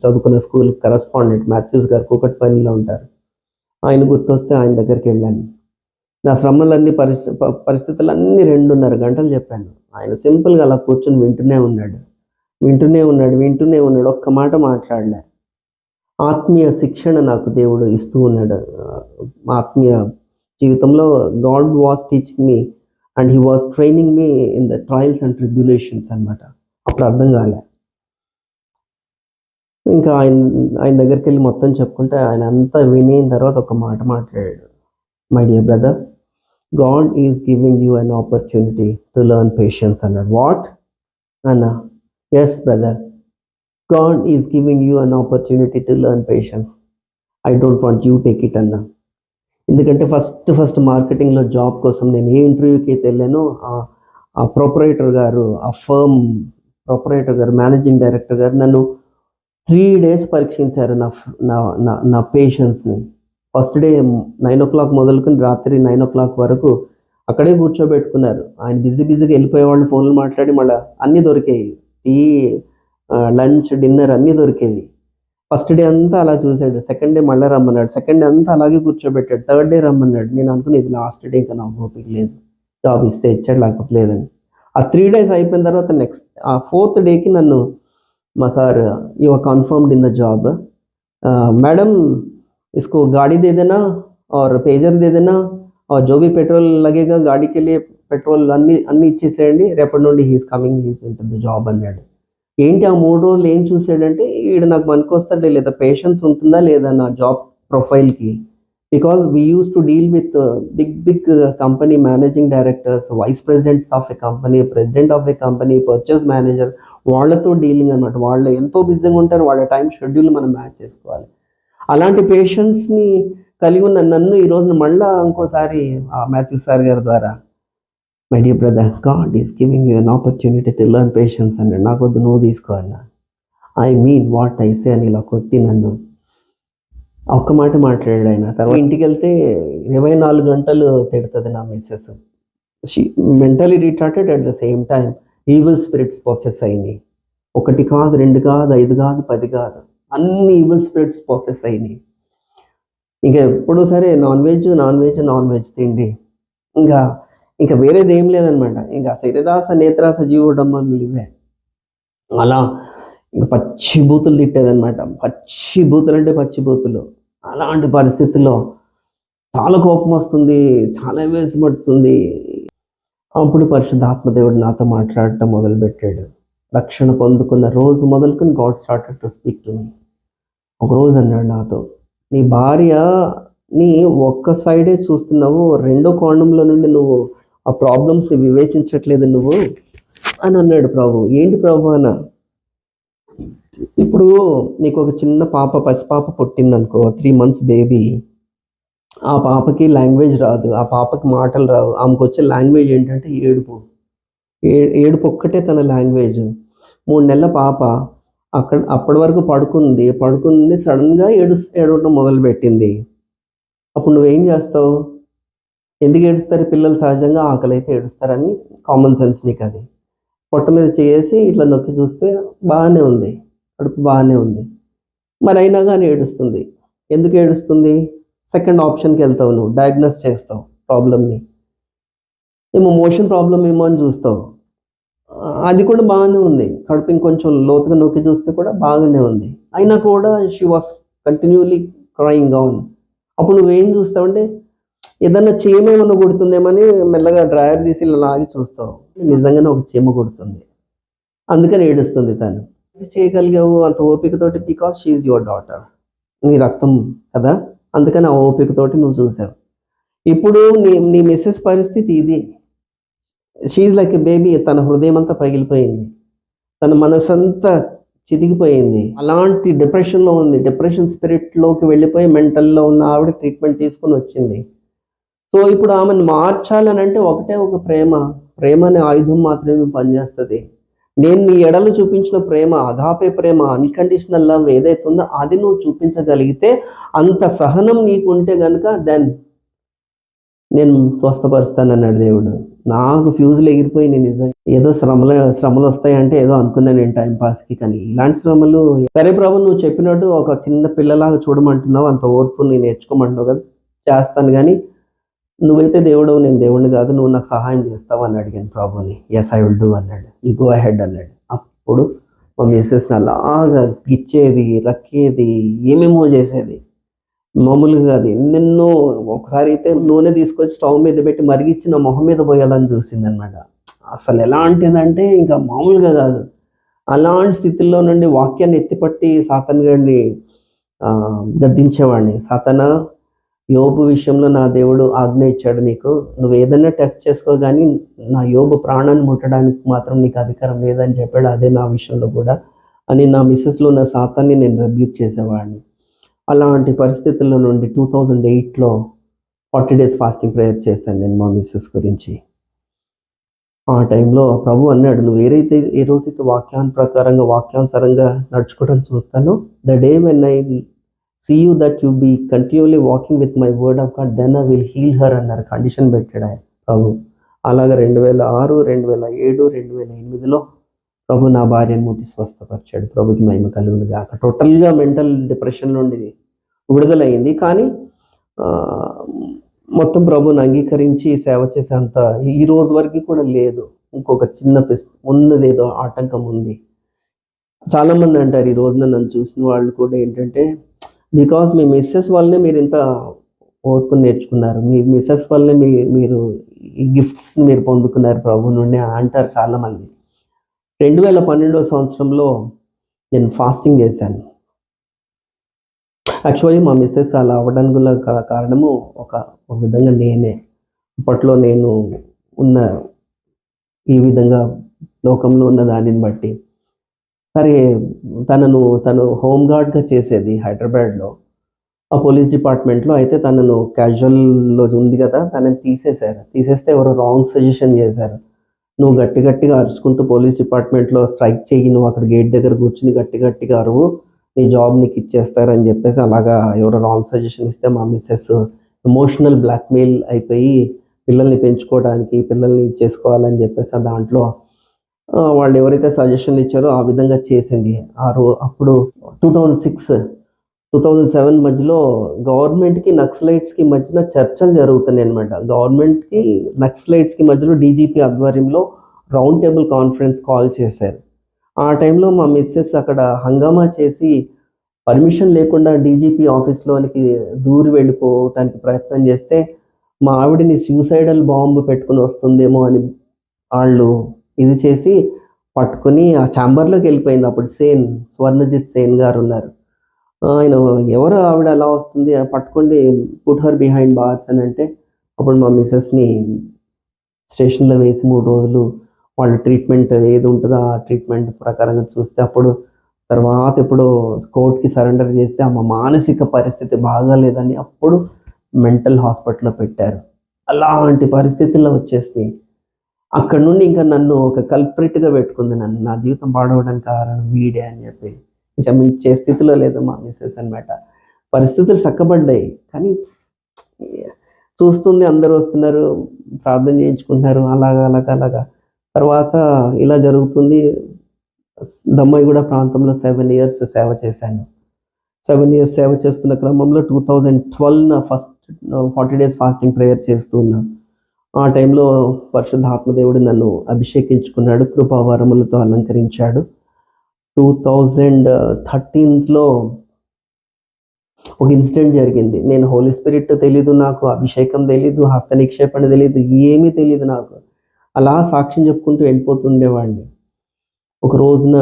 చదువుకున్న స్కూల్ కరస్పాండెంట్ మాథ్యూస్ గారు కూకట్పల్లిలో ఉంటారు. ఆయన గుర్తొస్తే ఆయన దగ్గరికి వెళ్ళాను. నా శ్రమలన్నీ పరిస్థితులన్నీ 2.5 గంటలు చెప్పాను. ఆయన సింపుల్గా అలా కూర్చొని వింటూనే ఉన్నాడు. ఒక్క మాట మాట్లాడలే. ఆత్మీయ శిక్షణ నాకు దేవుడు ఇస్తూ ఉన్నాడు. ఆత్మీయ జీవితంలో God was teaching me and he was training me in the trials and tribulations అనమాట. అప్పుడు అర్థం కాలే. ఇంకా ఆయన దగ్గరికి వెళ్ళి మొత్తం చెప్పుకుంటే ఆయన అంతా వినిన తర్వాత ఒక మాట మాట్లాడాడు, my dear brother, God is giving you an opportunity to learn patience అన్నాడు. వాట్ అన్నా? Yes brother, God is giving you an opportunity to learn patience. I don't want you take it అన్నా. ఎందుకంటే ఫస్ట్ మార్కెటింగ్లో జాబ్ కోసం నేను ఏ ఇంటర్వ్యూకి అయితే వెళ్ళానో ఆ proprietor గారు, ఆ ఫర్మ్ ప్రొపరేటర్ గారు, మేనేజింగ్ డైరెక్టర్ గారు నన్ను 3 days పరీక్షించారు నా పేషెన్స్ని. ఫస్ట్ డే 9 o'clock మొదలుకొని రాత్రి 9 o'clock వరకు అక్కడే కూర్చోబెట్టుకున్నారు. ఆయన బిజీగా వెళ్ళిపోయేవాళ్ళు, ఫోన్లు మాట్లాడి మళ్ళీ అన్నీ దొరికాయి, టీ, లంచ్, డిన్నర్ అన్నీ దొరికేవి. ఫస్ట్ డే అంతా అలా చూశాడు. సెకండ్ డే మళ్ళీ రమ్మన్నాడు. సెకండ్ డే అంతా అలాగే కూర్చోబెట్టాడు. థర్డ్ డే రమ్మన్నాడు. నేను అనుకుని ఇది లాస్ట్ డే, ఇంకా నాకు ఓపిక లేదు, జాబ్ ఇస్తే ఇచ్చాడు లేకపోతే లేదని. ఆ 3 days అయిపోయిన తర్వాత నెక్స్ట్ ఆ 4th డేకి నన్ను మా sir, you are confirmed in the job, madam इसको गाड़ी दे देना और पेजर दे देना और जो भी पेट्रोल लगेगा गाड़ी के लिए పెట్రోల్ అన్నీ ఇచ్చేసేయండి, రేపటి నుండి he's coming, he's in to the job అన్నాడు. ఏంటి ఆ 3 రోజులు ఏం చూసాడంటే, ఈడు నాకు పనికొస్తాడే లేదా, పేషెన్స్ ఉంటుందా లేదా నా జాబ్ ప్రొఫైల్కి. Because we use to deal with big company managing directors, vice presidents of a company, president of a company, purchase manager, వాళ్ళతో డీలింగ్ అనమాట. వాళ్ళు ఎంతో బిజీగా ఉంటారు, వాళ్ళ టైం షెడ్యూల్ మనం మ్యాచ్ చేసుకోవాలి. అలాంటి పేషెన్స్ని కలిగి ఉన్న నన్ను ఈ రోజున మళ్ళీ ఇంకోసారి ఆ మాథ్యూ సార్ గారి ద్వారా my dear brother, God is giving you an opportunity to learn patience అన్నాడు. నాకు వద్దు, నువ్వు తీసుకో అన్నా. I mean what I say అని ఇలా కొట్టి నన్ను ఒక్క మాట మాట్లాడాడు ఆయన. తర్వాత ఇంటికి వెళ్తే 24 గంటలు తిడుతుంది నా Mrs. She mentally retarded, at the same time evil spirits possess అయినాయి. 1 కాదు, 2 కాదు, 5 కాదు, 10 కాదు, అన్ని ఈవిల్ స్పిరిట్స్ పొసెస్ అయినాయి. ఇంకా ఎప్పుడు సరే నాన్ వెజ్ తిండి, ఇంకా వేరేది ఏం లేదనమాట. ఇంకా శరీరాస నేత్రాస జీవుడమ్మలు ఇవే. అలా ఇంకా పచ్చి బూతులు తిట్టేదనమాట. పచ్చి బూతులు అంటే పచ్చి బూతులు. అలాంటి పరిస్థితుల్లో చాలా కోపం వస్తుంది, చాలా వేసి పడుతుంది. అప్పుడు పరిశుద్ధాత్మ దేవుడు నాతో మాట్లాడటం మొదలుపెట్టాడు. రక్షణ పొందుకున్న రోజు మొదలుకొని God started to speak to me. ఒకరోజు అన్నాడు నాతో, నీ భార్యని ఒక్క సైడే చూస్తున్నావు, రెండో కోణంలో నుండి నువ్వు ఆ ప్రాబ్లమ్స్ని వివేచించట్లేదు నువ్వు అని అన్నాడు ప్రభు. ఏంటి ప్రభు అన్న? ఇప్పుడు నీకు ఒక చిన్న పాప, పసిపాప పుట్టిందనుకో, 3 months బేబీ. ఆ పాపకి లాంగ్వేజ్ రాదు, ఆ పాపకి మాటలు రావు. ఆమెకు వచ్చే లాంగ్వేజ్ ఏంటంటే ఏడుపు. ఏడుపు ఒక్కటే తన లాంగ్వేజ్. 3 నెలల పాప అప్పటి వరకు పడుకుంది, సడన్గా ఏడవడం మొదలుపెట్టింది. అప్పుడు నువ్వేం చేస్తావు? ఎందుకు ఏడుస్తారు పిల్లలు? సహజంగా ఆకలి అయితే ఏడుస్తారని కామన్ సెన్స్ నీకు. అది పొట్ట మీద చేసి ఇట్లా నొక్కి చూస్తే బాగానే ఉంది, కడుపు బాగానే ఉంది, మరి అయినా కానీ ఏడుస్తుంది. ఎందుకు ఏడుస్తుంది? సెకండ్ ఆప్షన్కి వెళ్తావు, నువ్వు డయాగ్నోస్ చేస్తావు ప్రాబ్లమ్ని. ఏమో మోషన్ ప్రాబ్లం ఏమో అని చూస్తావు, అది కూడా బాగానే ఉంది. కడుపు ఇంకొంచెం లోతుగా నొక్కి చూస్తే కూడా బాగానే ఉంది, అయినా కూడా she was continually crying on. అప్పుడు నువ్వేం చూస్తావంటే ఏదన్నా చీమ ఏమన్నా కొడుతుందేమని మెల్లగా డ్రాయర్ తీసి ఇలా లాగి చూస్తావు, నిజంగానే ఒక చీమ కొడుతుంది, అందుకని ఏడుస్తుంది తను. చేయగలిగావు అంత ఓపికతోటి, బికాస్ షీఈ్ యువర్ డాటర్, నీ రక్తం కదా, అందుకని ఆ ఓపికతోటి నువ్వు చూసావు. ఇప్పుడు నీ మిస్సెస్ పరిస్థితి ఇది. She like a baby. తన హృదయం అంతా పగిలిపోయింది, తన మనసంతా చితికిపోయింది, అలాంటి డిప్రెషన్లో ఉంది. డిప్రెషన్ స్పిరిట్లోకి వెళ్ళిపోయి మెంటల్లో ఉన్న ఆవిడ ట్రీట్మెంట్ తీసుకొని వచ్చింది. సో ఇప్పుడు ఆమెను మార్చాలని అంటే ఒకటే ఒక ప్రేమ అనే ఆయుధం మాత్రమే పనిచేస్తుంది. నేను నీ ఎడలు చూపించిన ప్రేమ, అగాపే ప్రేమ, అన్కండిషనల్ లవ్ ఏదైతే ఉందో అది నువ్వు చూపించగలిగితే, అంత సహనం నీకు ఉంటే కనుక దెన్ నేను స్వస్థపరుస్తానన్నాడు దేవుడు. నాకు ఫ్యూజులు ఎగిరిపోయి నిజంగా ఏదో శ్రమలు వస్తాయంటే ఏదో అనుకున్నాను నేను టైంపాస్కి, కానీ ఇలాంటి శ్రమలు. సరే ప్రభు, నువ్వు చెప్పినట్టు ఒక చిన్న పిల్లలాగా చూడమంటున్నావు, అంత ఓర్పు నేను నేర్చుకోమంటున్నావు కదా, చేస్తాను. కానీ నువ్వైతే దేవుడు, నేను దేవుడిని కాదు, నువ్వు నాకు సహాయం చేస్తావు అని అడిగాను ప్రభుని. ఎస్ ఐ విల్ డూ అన్నాడు. యు గో అహెడ్ అన్నాడు. అప్పుడు మా మిస్సెస్ని అలాగా గిచ్చేది, రక్కేది, ఏమేమో చేసేది, మామూలుగా అది ఎన్నెన్నో. ఒకసారి అయితే నూనె తీసుకొచ్చి స్టవ్ మీద పెట్టి మరిగించి నా మొహం మీద పోయాలని చూసిందనమాట. అసలు ఎలాంటిదంటే ఇంకా మామూలుగా కాదు. అలాంటి స్థితిలో నుండి వాక్యాన్ని ఎత్తిపట్టి సాతాను గారిని గద్దించేవాడిని. సాతానా, యోబు విషయంలో నా దేవుడు ఆజ్ఞ ఇచ్చాడు, నీకు నువ్వు ఏదైనా టెస్ట్ చేసుకో, కానీ నా యోబు ప్రాణాన్ని ముట్టడానికి మాత్రం నీకు అధికారం లేదని చెప్పాడు. అదే నా విషయంలో కూడా అని నా మిస్సెస్లో ఉన్న సాతాన్ని నేను రెబ్యూక్ చేసేవాడిని. అలాంటి పరిస్థితుల్లో నుండి 2008లో 40 days ఫాస్టింగ్ ప్రేయర్ చేశాను నేను మా మిస్సెస్ గురించి. ఆ టైంలో ప్రభు అన్నాడు, నువ్వు ఏ రోజైతే వాక్యానుసారంగా నడుచుకోవడం చూస్తానో, the day when I see you that you be continually walking with my word of God, then I will heal her అన్నారు. కండిషన్ పెట్టాడు ఆయన ప్రభు. అలాగా 2006, 2007, 2008లో ప్రభు నా భార్యను ముట్టి స్వస్థపరిచాడు. ప్రభుకి మహిమ కలుగును గాక. టోటల్గా మెంటల్ డిప్రెషన్ నుండి విడుదలయ్యింది. కానీ మొత్తం ప్రభుని అంగీకరించి సేవ చేసేంత ఈ రోజు వరకు కూడా లేదు. ఇంకొక చిన్న ఉన్నదేదో ఆటంకం ఉంది. చాలామంది అంటారు ఈ రోజున నన్ను చూసిన వాళ్ళు కూడా ఏంటంటే, బికాస్ మీ మిస్సెస్ వల్లనే మీరు ఇంత ఓర్పు నేర్చుకున్నారు, మీ మిస్సెస్ వల్లనే మీరు ఈ గిఫ్ట్స్ మీరు పొందుకున్నారు ప్రభు నుండి అంటారు చాలామంది. 2012వ సంవత్సరంలో నేను ఫాస్టింగ్ చేశాను. యాక్చువల్లీ మా మిస్సెస్ అలా అవ్వడానికి గల కారణము ఒక విధంగా నేనే. అప్పట్లో నేను ఉన్న ఈ విధంగా లోకంలో ఉన్న దానిని బట్టి, సరే తను హోమ్ గార్డ్గా చేసేది హైదరాబాద్లో. ఆ పోలీస్ డిపార్ట్మెంట్లో. అయితే తనను క్యాజువల్లో ఉంది కదా, తనని తీసేస్తే ఎవరో రాంగ్ సజెషన్ చేశారు. నువ్వు గట్టి గట్టిగా అరుచుకుంటూ పోలీస్ డిపార్ట్మెంట్లో స్ట్రైక్ చెయ్యి, నువ్వు అక్కడ గేట్ దగ్గర కూర్చుని గట్టి గట్టిగా అరువు, నీ జాబ్ నీకు ఇచ్చేస్తారని చెప్పేసి అలాగా ఎవరో రాంగ్ సజెషన్ ఇస్తే మా మిస్సెస్ ఎమోషనల్ బ్లాక్మెయిల్ అయిపోయి పిల్లల్ని పెంచుకోవడానికి, పిల్లల్ని చేసుకోవాలని చెప్పేసి ఆ దాంట్లో వాళ్ళు ఎవరైతే సజెషన్ ఇచ్చారో ఆ విధంగా చేసింది. అప్పుడు 2007 మధ్యలో గవర్నమెంట్కి నక్సలైట్స్కి మధ్యన చర్చలు జరుగుతున్నాయి అనమాట. గవర్నమెంట్కి నక్సలైట్స్కి మధ్యలో డీజీపీ ఆధ్వర్యంలో రౌండ్ టేబుల్ కాన్ఫరెన్స్ కాల్ చేశారు. ఆ టైంలో మా మిస్సెస్ అక్కడ హంగామా చేసి పర్మిషన్ లేకుండా డీజీపీ ఆఫీస్లోనికి దూరి వెళ్ళిపోవటానికి ప్రయత్నం చేస్తే మా ఆవిడని సూసైడల్ బాంబు పెట్టుకుని వస్తుందేమో అని వాళ్ళు ఇది చేసి పట్టుకుని ఆ ఛాంబర్లోకి వెళ్ళిపోయింది. అప్పుడు స్వర్ణజిత్ సేన్ గారు ఉన్నారు. ఆయన ఎవరు ఆవిడ అలా వస్తుంది, పట్టుకోండి, పుట్ హర్ బిహైండ్ బార్స్ అని అంటే అప్పుడు మా మిస్సెస్ని స్టేషన్లో వేసి 3 రోజులు వాళ్ళ ట్రీట్మెంట్ ఏది ఉంటుందో ఆ ట్రీట్మెంట్ ప్రకారంగా చూస్తే అప్పుడు తర్వాత ఇప్పుడు కోర్టుకి సరెండర్ చేస్తే ఆమె మానసిక పరిస్థితి బాగాలేదని అప్పుడు మెంటల్ హాస్పిటల్లో పెట్టారు. అలాంటి పరిస్థితుల్లో వచ్చేసినాయి. అక్కడ నుండి ఇంకా నన్ను ఒక కల్ప్రిట్గా పెట్టుకుంది. నా జీవితం పాడవడానికి కారణం వీడే అని చెప్పి ఇంకా మించే స్థితిలో లేదు మా మిస్సెస్ అనమాట. పరిస్థితులు చక్కబడ్డాయి కానీ చూస్తుంది, అందరూ వస్తున్నారు, ప్రార్థన చేయించుకుంటున్నారు, అలాగా తర్వాత ఇలా జరుగుతుంది. దమ్మాయిగూడ ప్రాంతంలో 7 years సేవ చేశాను. 7 years సేవ చేస్తున్న క్రమంలో 2012 ఫస్ట్ 40 days ఫాస్టింగ్ ప్రేయర్ చేస్తూ ఉన్నాను. ఆ టైంలో పరిశుద్ధాత్మదేవుడు నన్ను అభిషేకించుకున్నాడు, కృపావరములతో అలంకరించాడు. 2013లో ఒక ఇన్సిడెంట్ జరిగింది. నేను హోలీ స్పిరిట్ తెలీదు, నాకు అభిషేకం తెలీదు, హస్త నిక్షేపణ తెలీదు, ఏమీ తెలీదు నాకు. అలా సాక్ష్యం చెప్పుకుంటూ వెళ్ళిపోతుండేవాడిని. ఒక రోజున